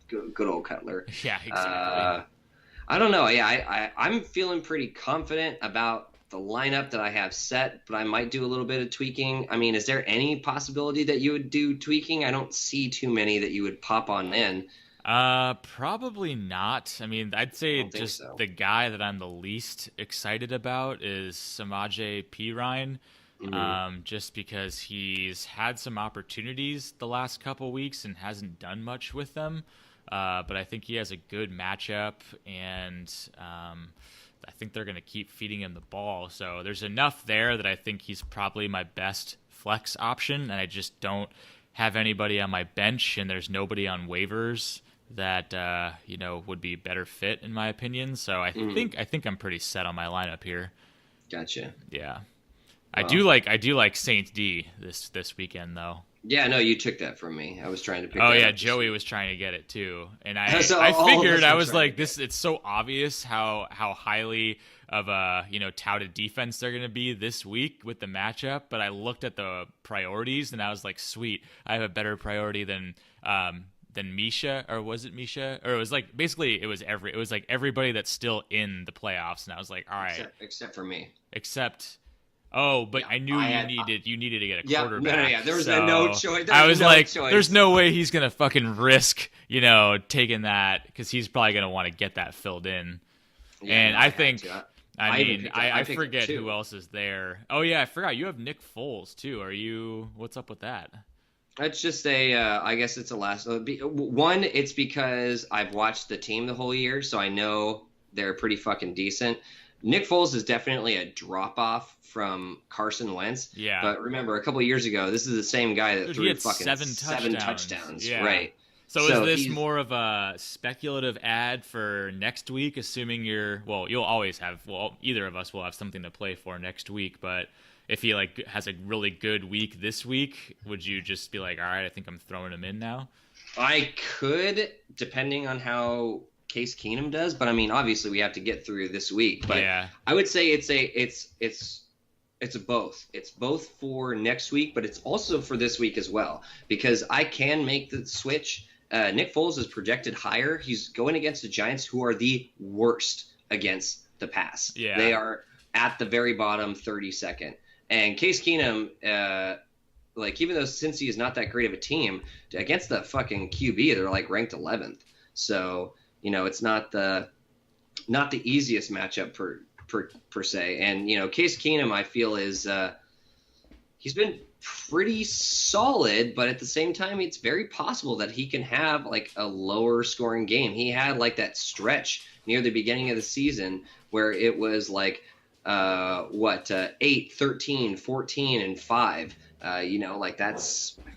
good old Cutler. Yeah, exactly. I don't know. Yeah, I'm feeling pretty confident about the lineup that I have set, but I might do a little bit of tweaking. I mean, is there any possibility that you would do tweaking? I don't see too many that you would pop on in. Probably not. I mean, I'd say just the guy that I'm the least excited about is Samaje Perine. Just because he's had some opportunities the last couple weeks and hasn't done much with them. But I think he has a good matchup, and I think they're going to keep feeding him the ball. So there's enough there that I think he's probably my best flex option, and I just don't have anybody on my bench, and there's nobody on waivers that would be better fit in my opinion. So I think I'm pretty set on my lineup here. Gotcha. Yeah. I do like Saint D this weekend though. Yeah, no, you took that from me. I was trying to pick. Oh yeah, Joey was trying to get it too, and I figured I was like, this. It's so obvious how highly of a touted defense they're going to be this week with the matchup. But I looked at the priorities and I was like, sweet, I have a better priority than Misha, or was it Misha? Or it was basically it was everybody that's still in the playoffs, and I was like, all right, except for me, but I knew you needed to get a quarterback. There was no choice. I was there's no way he's gonna fucking risk, taking that because he's probably gonna want to get that filled in. Yeah, and I think, I forget who else is there. Oh yeah, I forgot you have Nick Foles too. What's up with that? It's just I guess it's a last one. It's because I've watched the team the whole year, so I know they're pretty fucking decent. Nick Foles is definitely a drop-off from Carson Wentz. Yeah. But remember, a couple of years ago, this is the same guy that threw fucking seven touchdowns. Yeah. Right. So is this more of a speculative ad for next week, assuming you'll always have, either of us will have something to play for next week, but if he has a really good week this week, would you just be like, all right, I think I'm throwing him in now? I could, depending on how Case Keenum does, but I mean, obviously we have to get through this week. But yeah. I would say it's a both. It's both for next week, but it's also for this week as well, because I can make the switch. Nick Foles is projected higher. He's going against the Giants, who are the worst against the pass. Yeah. They are at the very bottom 32nd. And Case Keenum, like even though Cincy is not that great of a team, against the fucking QB, they're like ranked 11th. So it's not the easiest matchup per se. And Case Keenum, I feel is he's been pretty solid, but at the same time, it's very possible that he can have like a lower scoring game. He had like that stretch near the beginning of the season where it was like 8, 13, 14, and 5. Like I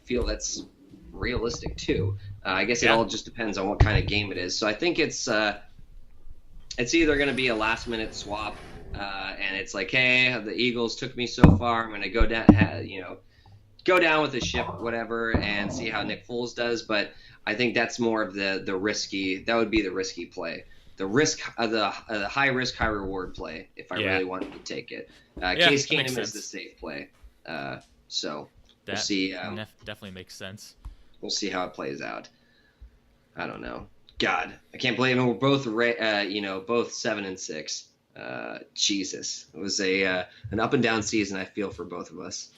feel that's realistic too. I guess it all just depends on what kind of game it is. So I think it's either going to be a last minute swap, and it's like, hey, the Eagles took me so far, I'm going to go down with the ship, whatever, and see how Nick Foles does. But I think that's more of the risky. That would be the risky play. The risk, the high risk, high reward play. If I really wanted to take it, Case Keenum is the safe play. So we'll see. Definitely makes sense. We'll see how it plays out. I don't know. God, I can't believe it. We're both, both 7-6. Jesus, it was an up and down season. I feel for both of us.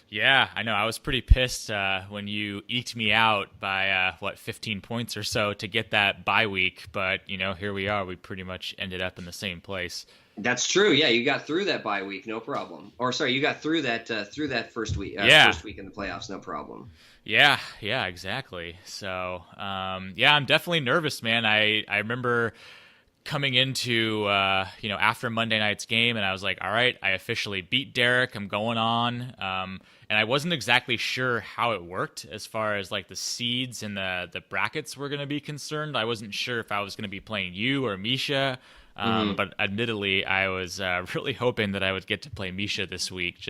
Yeah, I know. I was pretty pissed when you eked me out by 15 points or so to get that bye week. But here we are. We pretty much ended up in the same place. That's true. Yeah, you got through that bye week, no problem. Or sorry, you got through that first week. First week in the playoffs, no problem. Yeah, exactly. So, I'm definitely nervous, man. I remember coming into after Monday night's game, and I was like, all right, I officially beat Derek. I'm going on. And I wasn't exactly sure how it worked as far as like the seeds and the brackets were going to be concerned. I wasn't sure if I was going to be playing you or Misha. But admittedly, I was really hoping that I would get to play Misha this week.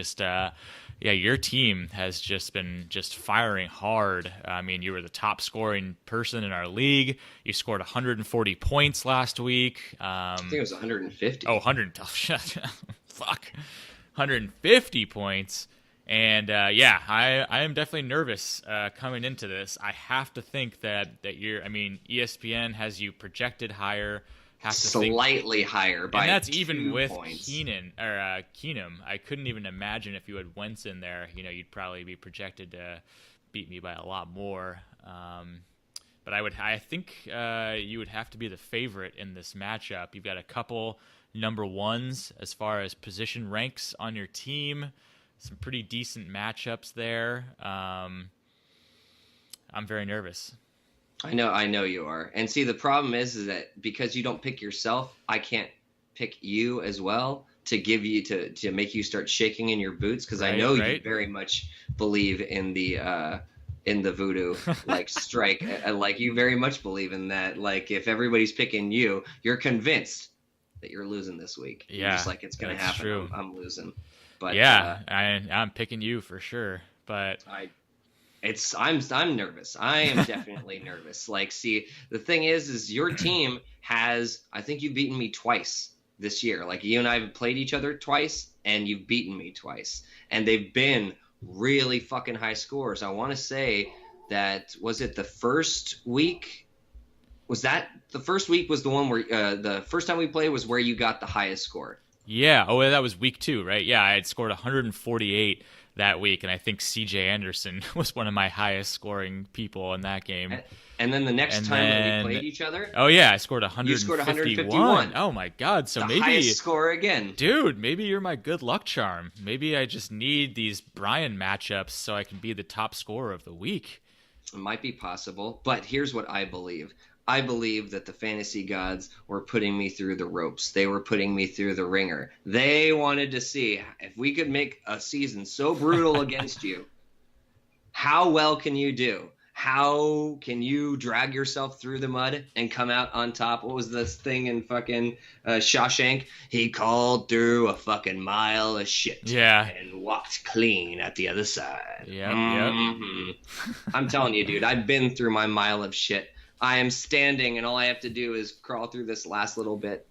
Your team has just been firing hard. I mean, you were the top scoring person in our league. You scored 140 points last week. I think it was 150. Oh, 100. Fuck. 150 points. And I am definitely nervous coming into this. I have to think that ESPN has you projected higher. Slightly higher by, and that's even with points. Keenum. I couldn't even imagine if you had Wentz in there. You'd probably be projected to beat me by a lot more. But I think you would have to be the favorite in this matchup. You've got a couple number ones as far as position ranks on your team. Some pretty decent matchups there. I'm very nervous. I know you are. And see, the problem is that because you don't pick yourself, I can't pick you as well to give you to make you start shaking in your boots, because I know you very much believe in the voodoo like strike. Like you very much believe in that. Like if everybody's picking you, you're convinced that you're losing this week. Yeah, you're just like, it's gonna happen. True. I'm losing. But I'm picking you for sure. But I'm nervous. I am definitely nervous. Like, see, the thing is your team has, I think you've beaten me twice this year. Like you and I have played each other twice and you've beaten me twice. And they've been really fucking high scores. I want to say that, was it the first week? Was that the first week was the one where the first time we played was where you got the highest score? Yeah. Oh, that was week 2, right? Yeah. I had scored 148 that week, and I think C.J. Anderson was one of my highest scoring people in that game. And then the next time that we played each other, oh yeah, I scored 151. You scored 151. Oh my god! So maybe highest score again, dude. Maybe you're my good luck charm. Maybe I just need these Brian matchups so I can be the top scorer of the week. It might be possible, but here's what I believe. I believe that the fantasy gods were putting me through the ropes. They were putting me through the ringer. They wanted to see if we could make a season so brutal against you, how well can you do? How can you drag yourself through the mud and come out on top? What was this thing in fucking Shawshank? He called through a fucking mile of shit. Yeah. And walked clean at the other side. Yep. I'm telling you, dude, I've been through my mile of shit. I am standing, and all I have to do is crawl through this last little bit.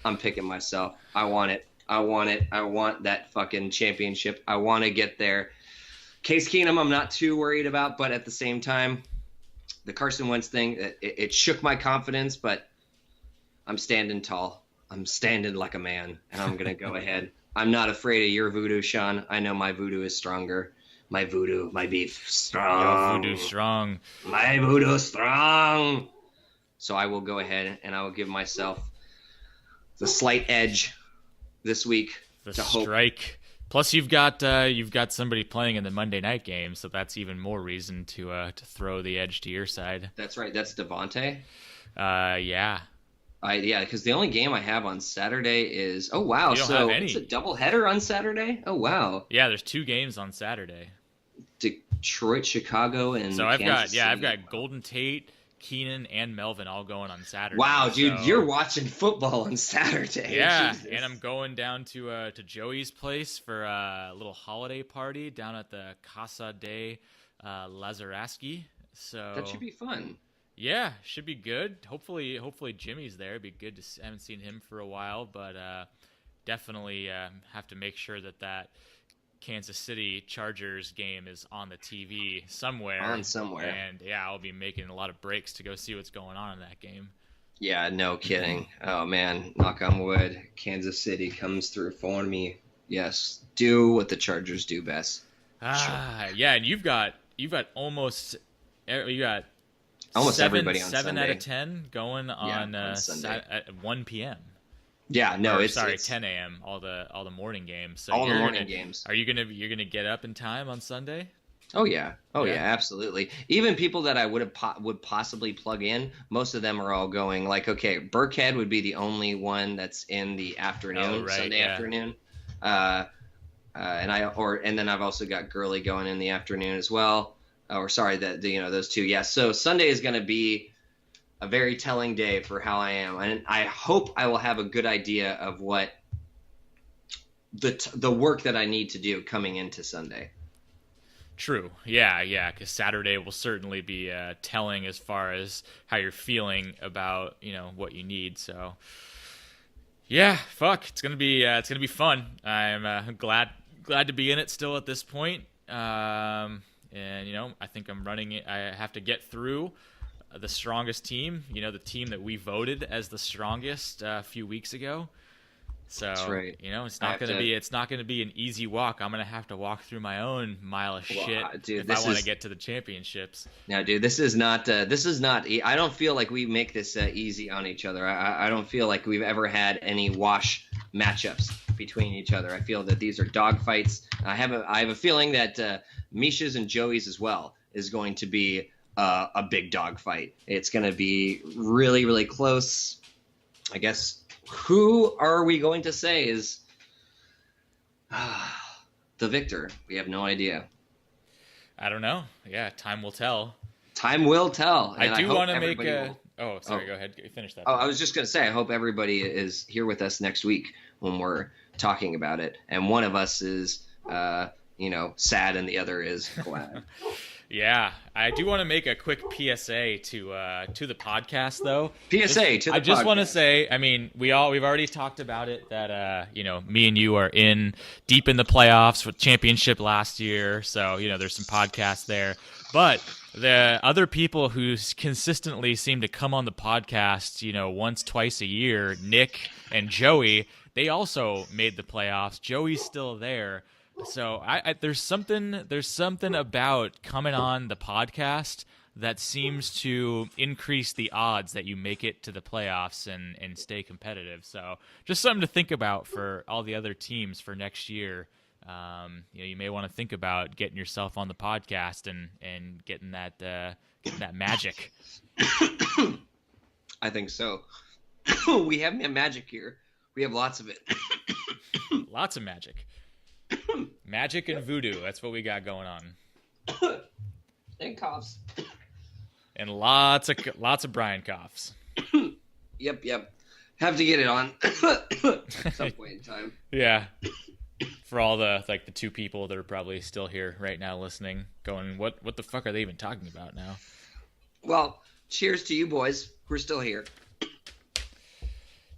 I'm picking myself. I want it. I want that fucking championship. I want to get there. Case Keenum, I'm not too worried about, but at the same time, the Carson Wentz thing, it shook my confidence, but I'm standing tall. I'm standing like a man, and I'm gonna go ahead. I'm not afraid of your voodoo, Sean. I know my voodoo is stronger. My voodoo, my beef, Yo, strong. voodoo strong. My voodoo strong. So I will go ahead and I will give myself the slight edge this week The to hope. strike. Plus, you've got somebody playing in the Monday night game, so that's even more reason to throw the edge to your side. That's right. That's Devontae. Yeah. Yeah, because the only game I have on Saturday is you don't have any. It's a doubleheader on Saturday. Oh wow, Yeah, there's 2 games on Saturday. Detroit, Chicago, and So I've Kansas City. I've got Golden Tate, Keenan, and Melvin all going on Saturday. Wow, dude, so- you're watching football on Saturday. Yeah, Jesus. and I'm going down to Joey's place for a little holiday party down at the Casa de Lazaraski. So That should be fun. yeah, should be good. Hopefully Jimmy's there. It'd be good to haven't seen him for a while, but definitely have to make sure that Kansas City Chargers game is on the TV somewhere. And yeah, I'll be making a lot of breaks to go see what's going on in that game. Yeah, no kidding. Oh man, knock on wood. Kansas City comes through for me. Yes, do what the Chargers do best. Yeah, and you've got almost Almost seven, everybody on 7 Sunday. out of 10 going on Sunday. at 1 p.m. Yeah, no, it's 10 a.m. all the morning games. So all the you're morning games. Are you're gonna get up in time on Sunday? Oh yeah, Yeah. absolutely. Even people that I would possibly plug in, most of them are all going. Like, okay, Burkhead would be the only one that's in the afternoon, Sunday afternoon. And then I've also got Gurley going in the afternoon as well. Those two. Yes. So Sunday is going to be a very telling day for how I am, and I hope I will have a good idea of what the work that I need to do coming into Sunday. True. Yeah, because Saturday will certainly be telling as far as how you're feeling about what you need. So, yeah, it's gonna be fun. I'm glad to be in it still at this point. And I think I'm running it. I have to get through the strongest team. The team that we voted as the strongest a few weeks ago. So That's right. It's not gonna be an easy walk. I'm gonna have to walk through my own mile of shit dude, if I want to get to the championships. Now, dude, this is not. I don't feel like we make this easy on each other. I don't feel like we've ever had any wash matchups between each other. I feel that these are dogfights. I have a feeling that Misha's and Joey's as well is going to be a big dogfight. It's going to be really, really close. I guess. Who are we going to say is the victor? We have no idea. I don't know. Yeah, time will tell. Time will tell. I do want to make a. Oh, sorry. Go ahead. Finish that. Oh, I was just going to say, I hope everybody is here with us next week when we're talking about it, and one of us is, sad, and the other is glad. Yeah, I do want to make a quick PSA to the podcast, though. I just want to say, I mean, we've already talked about it that me and you are deep in the playoffs with championship last year, so there's some podcasts there. But the other people who consistently seem to come on the podcast, once, twice a year, Nick and Joey, they also made the playoffs. Joey's still there. So there's something about coming on the podcast that seems to increase the odds that you make it to the playoffs and stay competitive. So just something to think about for all the other teams for next year. You may want to think about getting yourself on the podcast and getting that magic. I think so. We have magic here. We have lots of it. Lots of magic. Magic and voodoo. That's what we got going on. And coughs. And lots of Brian coughs. Yep. Have to get it on at some point in time. Yeah. For all the 2 people that are probably still here right now listening, going, what the fuck are they even talking about now? Well, cheers to you boys. We're still here.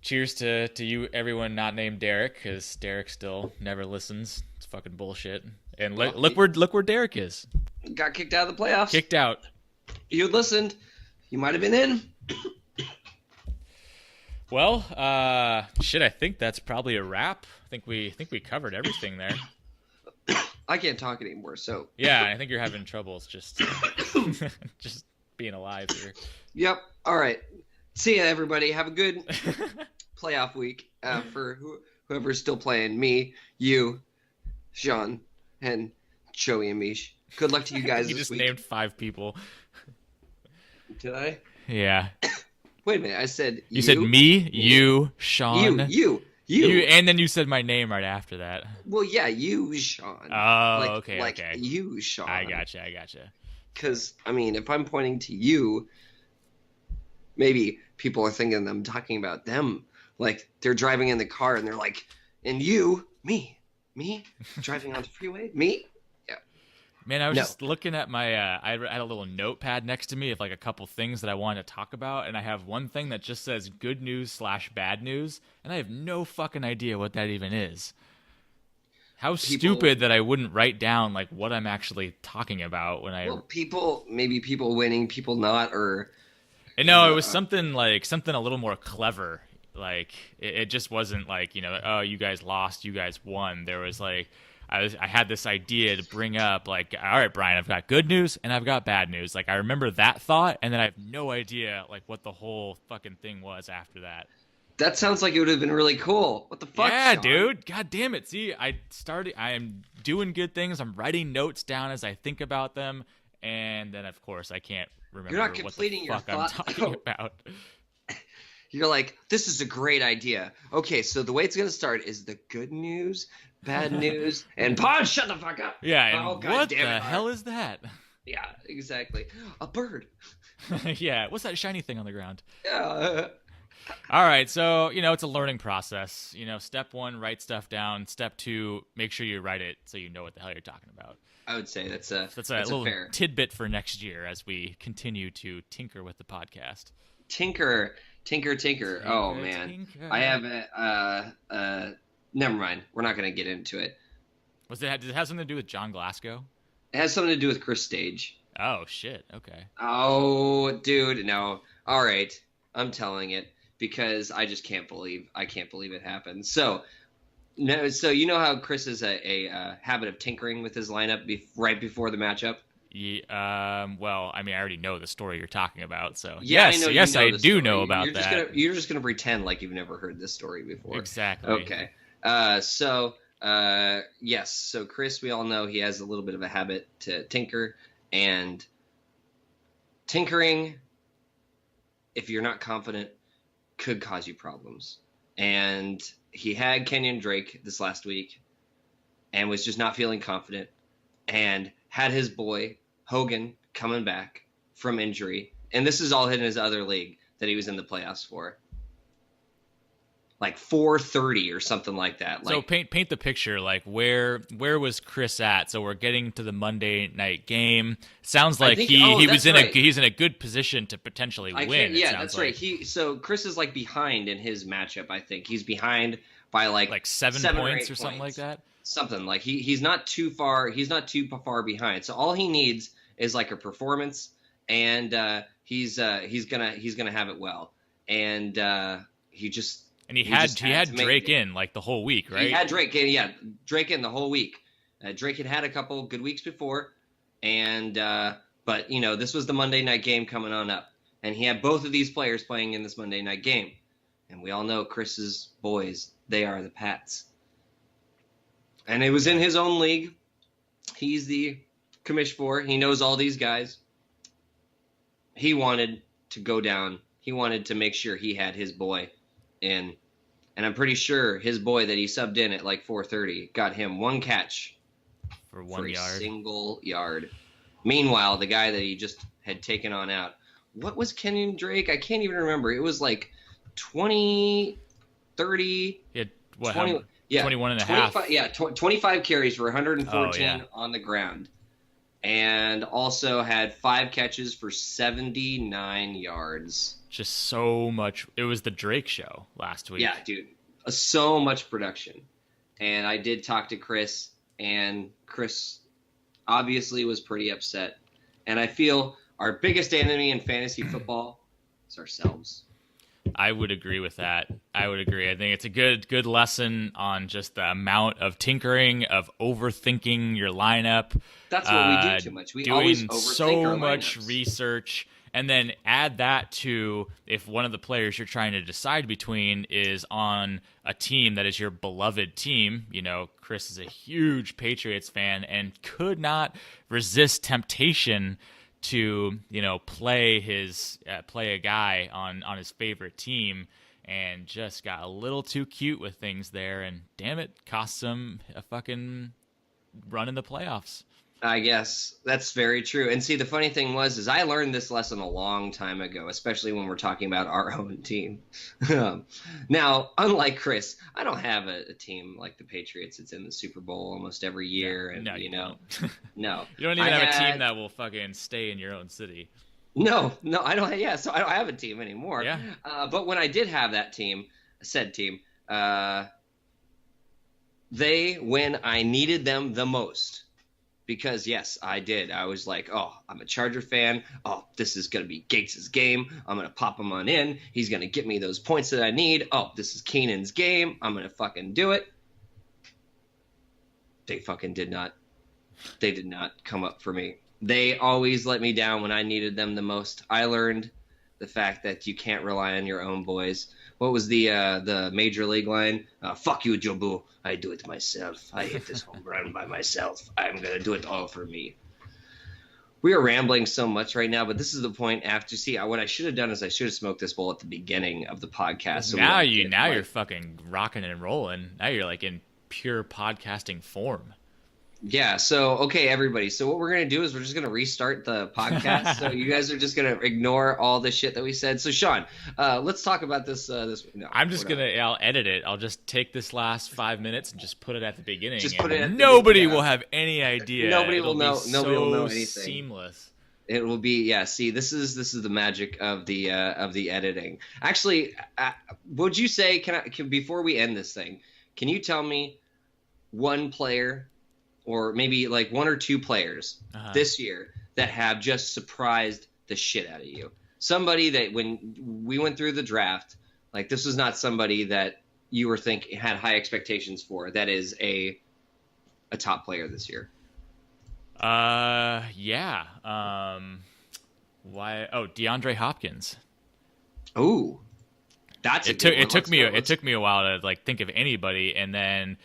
Cheers to you, everyone not named Derek, because Derek still never listens. It's fucking bullshit. And look where Derek is. Got kicked out of the playoffs. Kicked out. You listened. You might have been in. Well, shit, I think that's probably a wrap. I think we covered everything there. I can't talk anymore, so. Yeah, I think you're having troubles just just being alive here. Yep. All right. See ya, everybody. Have a good playoff week for whoever's still playing. Me, you, Sean, and Joey and Mish. Good luck to you guys You this just week. named 5 people. Did I? Yeah. Wait a minute. I said You said me, you, Sean. You. And then you said my name right after that. Well, yeah, you, Sean. Oh, okay. You, Sean. I gotcha. Because, I mean, if I'm pointing to you, maybe people are thinking I'm talking about them. Like, they're driving in the car and they're like, and you, me, driving on the freeway, me? Yeah. Man, I was just looking at my, I had a little notepad next to me of like a couple things that I wanted to talk about, and I have one thing that just says good news / bad news, and I have no fucking idea what that even is. How stupid that I wouldn't write down like what I'm actually talking about when I. Well, maybe people winning, people not, or. No, it was something a little more clever. Like it just wasn't like, oh, you guys lost, you guys won. There was like. I had this idea to bring up, like, all right, Brian, I've got good news and I've got bad news. Like, I remember that thought, and then I have no idea, like, what the whole fucking thing was after that. That sounds like it would have been really cool. What the fuck, Yeah, Sean? dude. God damn it. See, I am doing good things. I'm writing notes down as I think about them, and then, of course, I can't remember You're not completing what the fuck your I'm thought, talking about. You're like, this is a great idea. Okay, so the way it's going to start is the good news, bad news, and Pod, shut the fuck up. Yeah, and what the hell is that? Yeah, exactly. A bird. Yeah, what's that shiny thing on the ground? Yeah. All right, so, it's a learning process. Step 1, write stuff down. Step 2, make sure you write it so you know what the hell you're talking about. I would say that's a little fair tidbit for next year as we continue to tinker with the podcast. Tinker. Oh man, tinker. I have never mind. We're not gonna get into it. Does it have something to do with John Glasgow? It has something to do with Chris Stage. Oh shit. Okay. Oh dude, no. All right, I'm telling it because I just can't believe it happened. So you know how Chris has a habit of tinkering with his lineup right before the matchup. Yeah, well, I mean, I already know the story you're talking about, so yeah, yes, I do know about that. You're just gonna pretend like you've never heard this story before. Exactly. Okay. Yes. So Chris, we all know he has a little bit of a habit to tinker, and tinkering, if you're not confident, could cause you problems. And he had Kenyon Drake this last week, and was just not feeling confident, and had his boy Hogan coming back from injury, and this is all in his other league that he was in the playoffs for, like 430 or something like that. So paint the picture. Like where was Chris at? So we're getting to the Monday night game. Sounds like he's in a good position to potentially win. Yeah, that's right. So Chris is like behind in his matchup. I think he's behind by like 7 points or something like that. Something like he's not too far. He's not too far behind. So all he needs is like a performance, and he's gonna have it well. And he had Drake in like the whole week, right? He had Drake in, yeah, Drake in the whole week. Drake had a couple good weeks before, and but this was the Monday night game coming on up, and he had both of these players playing in this Monday night game, and we all know Chris's boys, they are the Pats. And it was in his own league. He's the commish for. He knows all these guys. He wanted to go down. He wanted to make sure he had his boy in. And I'm pretty sure his boy that he subbed in at like 4:30 got him one catch for 1 yard. A single yard. Meanwhile, the guy that he just had taken on out. What was Kenyon Drake? I can't even remember. It was like 20, 30, yeah, 20. Yeah, 21 and a half. Yeah, 25 carries for 114 on the ground. And also had 5 catches for 79 yards. Just so much. It was the Drake show last week. Yeah, dude. So much production. And I did talk to Chris, and Chris obviously was pretty upset. And I feel our biggest enemy in fantasy football is ourselves. I would agree with that. I would agree. I think it's a good lesson on just the amount of tinkering, of overthinking your lineup. That's what we do too much. We always doing overthink so our much lineups. research, and then add that to if one of the players you're trying to decide between is on a team that is your beloved team. You know, Chris is a huge Patriots fan and could not resist temptation to, you know, play a guy on his favorite team, and just got a little too cute with things there, and damn it, cost him a fucking run in the playoffs. I guess that's very true. And see, the funny thing is I learned this lesson a long time ago, especially when we're talking about our own team. Now, unlike Chris, I don't have a team like the Patriots. It's in the Super Bowl almost every year, and No, you you know, don't. no, You don't even have a team that will fucking stay in your own city. No, I don't. Yeah, so I don't have a team anymore. Yeah. But when I did have that team, said team, they when I needed them the most. Because, yes, I did. I was like, oh, I'm a Charger fan. Oh, this is going to be Gates' game. I'm going to pop him on in. He's going to get me those points that I need. Oh, this is Keenan's game. I'm going to fucking do it. They fucking did not. They did not come up for me. They always let me down when I needed them the most. I learned the fact that you can't rely on your own boys. What was the major league line? Fuck you, Jobu. I do it myself. I hit this home run by myself. I'm going to do it all for me. We are rambling so much right now, but this is the point after. See, what I should have done is I should have smoked this bowl at the beginning of the podcast. So now you're fucking rocking and rolling. Now you're like in pure podcasting form. Yeah, so, okay, everybody. So what we're going to do is we're just going to restart the podcast. So you guys are just going to ignore all the shit that we said. So, Sean, let's talk about this. No, I'm just going to – I'll edit it. I'll just take this last 5 minutes and just put it at the beginning. Just put it at the nobody beginning, will have any idea. Nobody will know. Nobody will know anything. Seamless. It will be, yeah. See, this is the magic of the editing. Actually, would you say can before we end this thing, can you tell me one player – or maybe like one or two players this year that have just surprised the shit out of you? Somebody that when we went through the draft, like this was not somebody that you were had high expectations for, that is a top player this year. Yeah. Why? Oh, DeAndre Hopkins. Oh, it took me a while to like think of anybody, and then.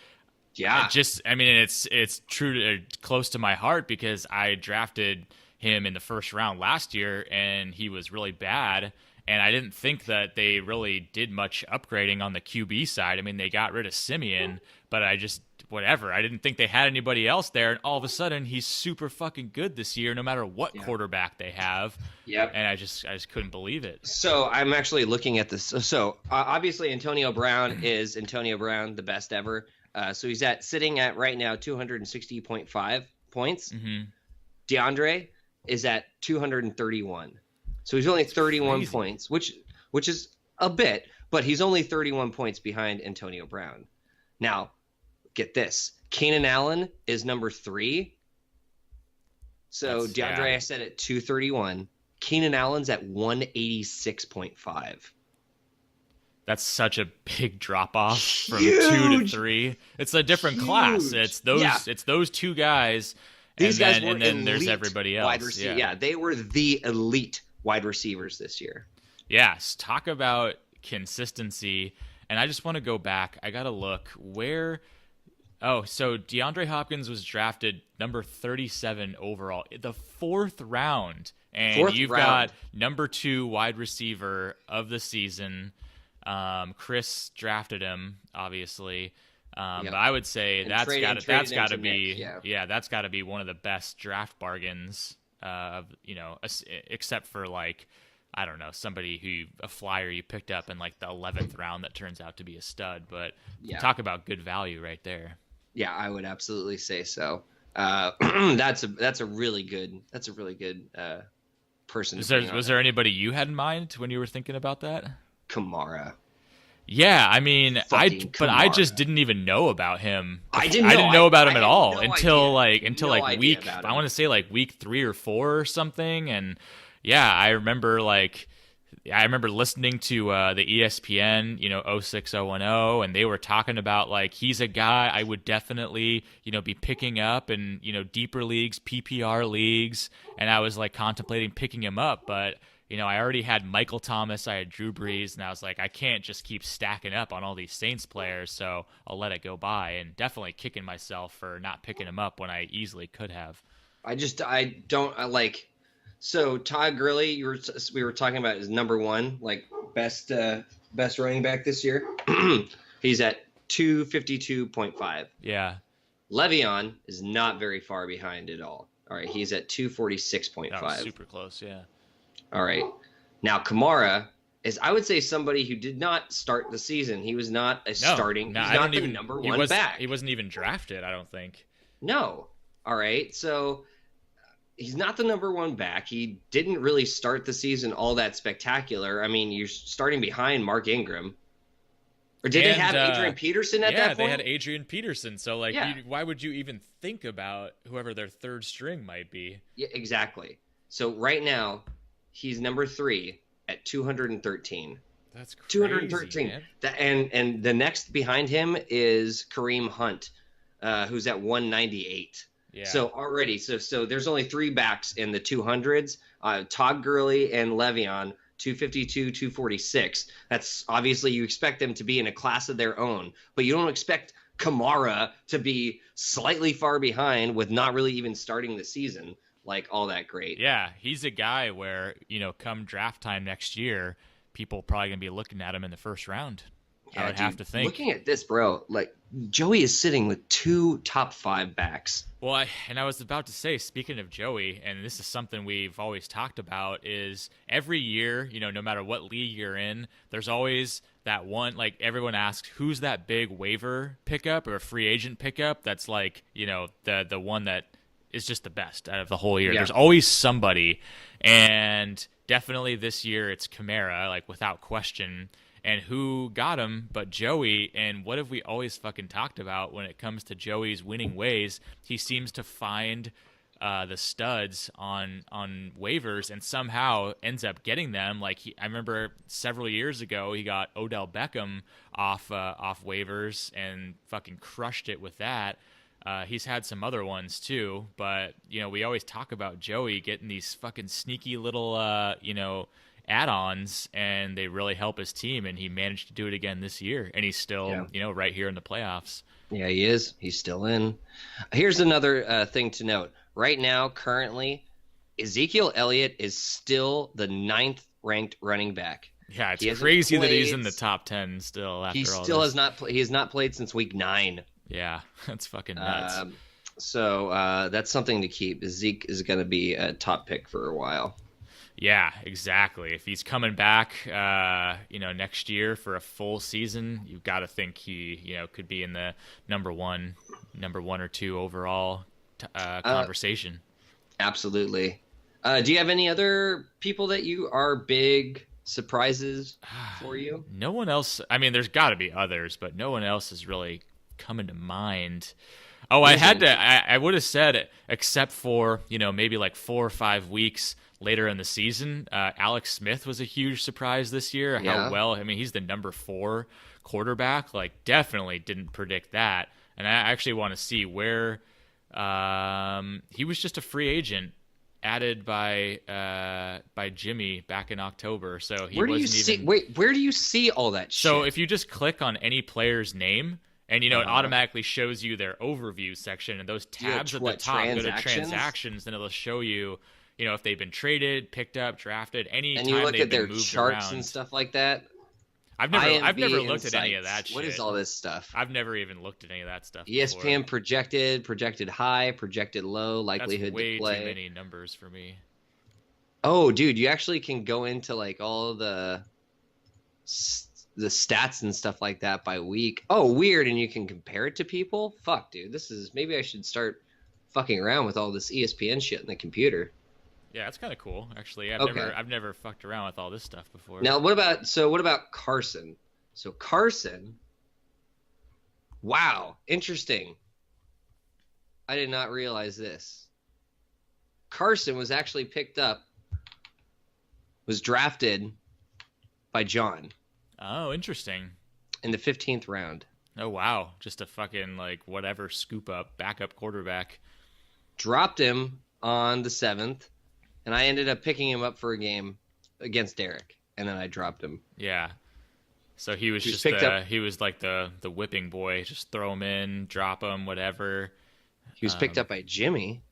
Yeah, it's true close to my heart because I drafted him in the first round last year and he was really bad, and I didn't think that they really did much upgrading on the QB side. I mean, they got rid of Simeon, but I didn't think they had anybody else there, and all of a sudden he's super fucking good this year no matter what quarterback they have. Yep. And I just couldn't believe it. So I'm actually looking at this. So obviously Antonio Brown is Antonio Brown, the best ever. So he's sitting at right now 260.5 points. Mm-hmm. DeAndre is at 231. So he's only 31 points, which is a bit, but he's only 31 points behind Antonio Brown. Now, get this. Keenan Allen is number 3. So DeAndre I said at 231. Keenan Allen's at 186.5. That's such a big drop off from Huge. 2 to 3. It's a different class. It's those two guys. These guys were then there's everybody else. Wide receiver. Yeah, they were the elite wide receivers this year. Yes, talk about consistency. And I just want to go back. I got to look where. Oh, so DeAndre Hopkins was drafted number 37 overall, the 4th round, and you've got number 2 wide receiver of the season. Chris drafted him, obviously, but I would say that's got to be one of the best draft bargains except for like, I don't know, a flyer you picked up in like the 11th round that turns out to be a stud. But talk about good value right there. Yeah, I would absolutely say so. That's a really good person. Was there anybody you had in mind when you were thinking about that? Kamara. Yeah, I mean, I just didn't even know about him. I didn't know about him at all until week. I want to say like week 3 or 4 or something. And yeah, I remember like I remember listening to the ESPN, 06010, and they were talking about like he's a guy I would definitely, be picking up in, deeper leagues, PPR leagues, and I was like contemplating picking him up, but I already had Michael Thomas, I had Drew Brees, and I was like, I can't just keep stacking up on all these Saints players, so I'll let it go by, and definitely kicking myself for not picking him up when I easily could have. So Todd Gurley, we were talking about his number one, like best running back this year. He's at 252.5. Yeah. Le'Veon is not very far behind at all. All right, he's at 246.5. Super close, yeah. All right. Now Kamara is, I would say, somebody who did not start the season. He was not starting. He's not the number one back. He wasn't even drafted, I don't think. No. All right. So he's not the number one back. He didn't really start the season all that spectacular. I mean, you're starting behind Mark Ingram. Or did they have Adrian Peterson at that point? Yeah, they had Adrian Peterson. So, why would you even think about whoever their third string might be? Yeah, exactly. So right now, he's number 3 at 213. That's crazy, 213. Man. And the next behind him is Kareem Hunt, who's at 198. Yeah. So already, so there's only 3 backs in the 200s. Todd Gurley and Le'Veon, 252, 246. That's obviously, you expect them to be in a class of their own, but you don't expect Kamara to be slightly far behind with not really even starting the season like all that great. Yeah, he's a guy where, come draft time next year, people probably going to be looking at him in the first round. Yeah, I would have to think. Looking at this, bro, like Joey is sitting with 2 top 5 backs. Well, I was about to say, speaking of Joey, and this is something we've always talked about, is every year, no matter what league you're in, there's always that one, like everyone asks, who's that big waiver pickup or free agent pickup that's like, the one that is just the best out of the whole year. Yeah. There's always somebody, and definitely this year it's Kamara, like without question. And who got him but Joey? And what have we always fucking talked about when it comes to Joey's winning ways? He seems to find the studs on waivers and somehow ends up getting them. Like I remember several years ago, he got Odell Beckham off waivers and fucking crushed it with that. He's had some other ones too, but we always talk about Joey getting these fucking sneaky little add-ons, and they really help his team, and he managed to do it again this year, and he's still right here in the playoffs. Yeah, he is. He's still in. Here's another thing to note. Right now, currently, Ezekiel Elliott is still the 9th ranked running back. Yeah, it's crazy that he's in the top 10 still after all this. He has not played since week 9. Yeah, that's fucking nuts. So that's something to keep. Zeke is going to be a top pick for a while. Yeah, exactly. If he's coming back, next year for a full season, you've got to think he, could be in the number one or 2 overall conversation. Absolutely. Do you have any other people that you are big surprises for you? No one else. I mean, there's got to be others, but no one else is really coming to mind. Oh, I would have said, except for, maybe like 4 or 5 weeks later in the season, Alex Smith was a huge surprise this year. Yeah. How well, he's the number 4 quarterback. Like, definitely didn't predict that. And I actually want to see where he was just a free agent added by Jimmy back in October. So where do you see all that shit? So if you just click on any player's name, and it automatically shows you their overview section, and those tabs at the top go to transactions, and it'll show you, if they've been traded, picked up, drafted, any time they've been moved around. And you look at their charts and stuff like that. I've never looked at any of that shit. What is all this stuff? I've never even looked at any of that stuff. ESPN before. projected high, projected low, likelihood to play. That's way too many numbers for me. Oh, dude, you actually can go into like all the stats and stuff like that by week. Oh, weird. And you can compare it to people. Fuck, dude. Maybe I should start fucking around with all this ESPN shit in the computer. Yeah, that's kind of cool, actually. I've never fucked around with all this stuff before. Now, what about Carson? So Carson, wow, interesting. I did not realize this. Carson was actually was drafted by John Oh, interesting. in the 15th round. Oh, wow. Just a fucking, like, whatever scoop up, backup quarterback. Dropped him on the 7th, and I ended up picking him up for a game against Derek, and then I dropped him. Yeah. So he was He was just picked up. he was like the whipping boy. Just throw him in, drop him, whatever. He was picked up by Jimmy.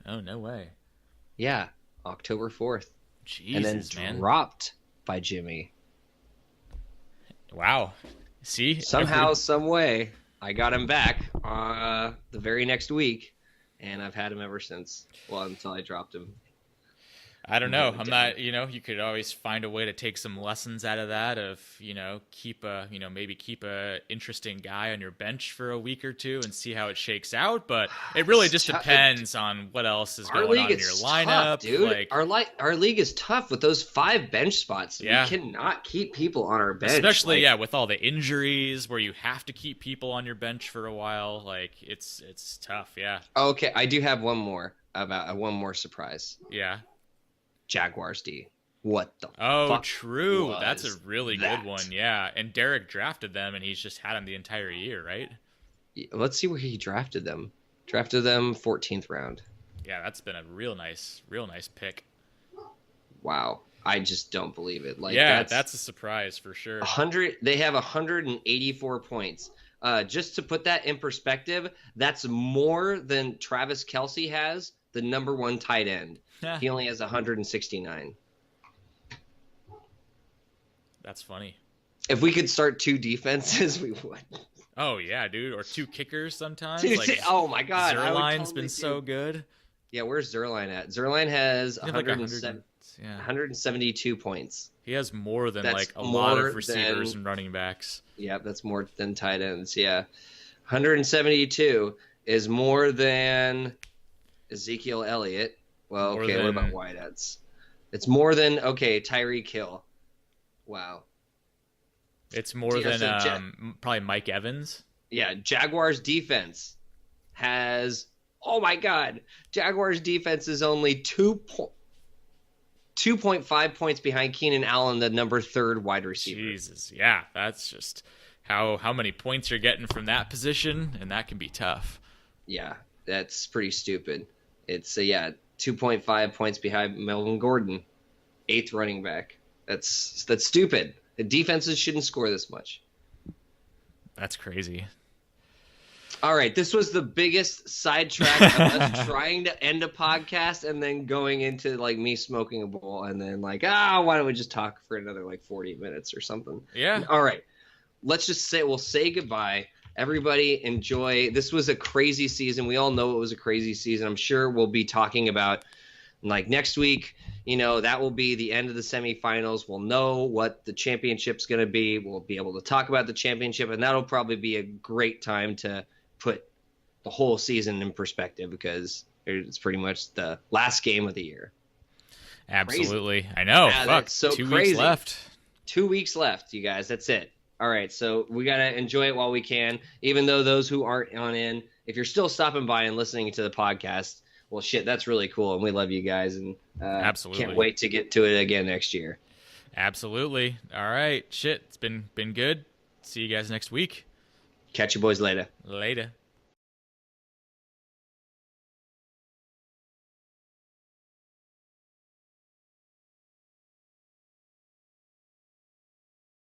Oh, no way. Yeah, October 4th. Jesus, And then man. dropped by Jimmy. Wow. See? Somehow, some way, I got him back the very next week, and I've had him ever since. Well, until I dropped him. I don't know. Really I'm not, you could always find a way to take some lessons out of that of, maybe keep a interesting guy on your bench for a week or two and see how it shakes out. But it really just depends on what else is going on in your lineup. Tough, dude. Like, our league is tough with those 5 bench spots. Yeah. We cannot keep people on our bench. Especially, with all the injuries where you have to keep people on your bench for a while. Like, it's tough, yeah. Okay, I do have one more surprise. Yeah. Jaguars D. What the Oh, fuck true. was That's a really that? good one, yeah. And Derek drafted them, and he's just had them the entire year, right? Let's see where he drafted them. Drafted them 14th round. Yeah, that's been a real nice pick. Wow. I just don't believe it. Like, Yeah, that's a surprise for sure. 100. They have 184 points. Just to put that in perspective, that's more than Travis Kelce has, the number 1 tight end. He only has 169. That's funny. If we could start 2 defenses, we would. Oh yeah, dude, or 2 kickers sometimes. Oh my god, Zerline's been so good. Yeah, where's Zerline at? Zerline has He had 172 points. He has more than That's a lot more of receivers than- and running backs. Yeah, that's more than tight ends. Yeah, 172 is more than Ezekiel Elliott. Well, okay, what about wideouts? It's more than Tyreek Hill. Wow. It's more Yeah, than so probably Mike Evans. Yeah, Jaguars defense has. Oh my God, Jaguars defense is only 2.5 points behind Keenan Allen, the number 3 wide receiver. Jesus, yeah, that's just how many points you're getting from that position, and that can be tough. Yeah, that's pretty stupid. It's 2.5 points behind Melvin Gordon, 8th running back. That's stupid. The defenses shouldn't score this much. That's crazy. All right, this was the biggest sidetrack of us trying to end a podcast and then going into me smoking a bowl and then why don't we just talk for another 40 minutes or something? Yeah. All right, let's just we'll say goodbye. Everybody enjoy. This was a crazy season. We all know it was a crazy season. I'm sure we'll be talking about next week. That will be the end of the semifinals. We'll know what the championship's going to be. We'll be able to talk about the championship, and that'll probably be a great time to put the whole season in perspective because it's pretty much the last game of the year. Absolutely. Crazy. I know. Yeah, fuck. So 2 crazy. weeks left. 2 weeks left, you guys. That's it. All right, so we got to enjoy it while we can, even though those who aren't on in, if you're still stopping by and listening to the podcast, well, shit, that's really cool, and we love you guys, and absolutely can't wait to get to it again next year. Absolutely. All right. Shit, it's been good. See you guys next week. Catch you boys later. Later.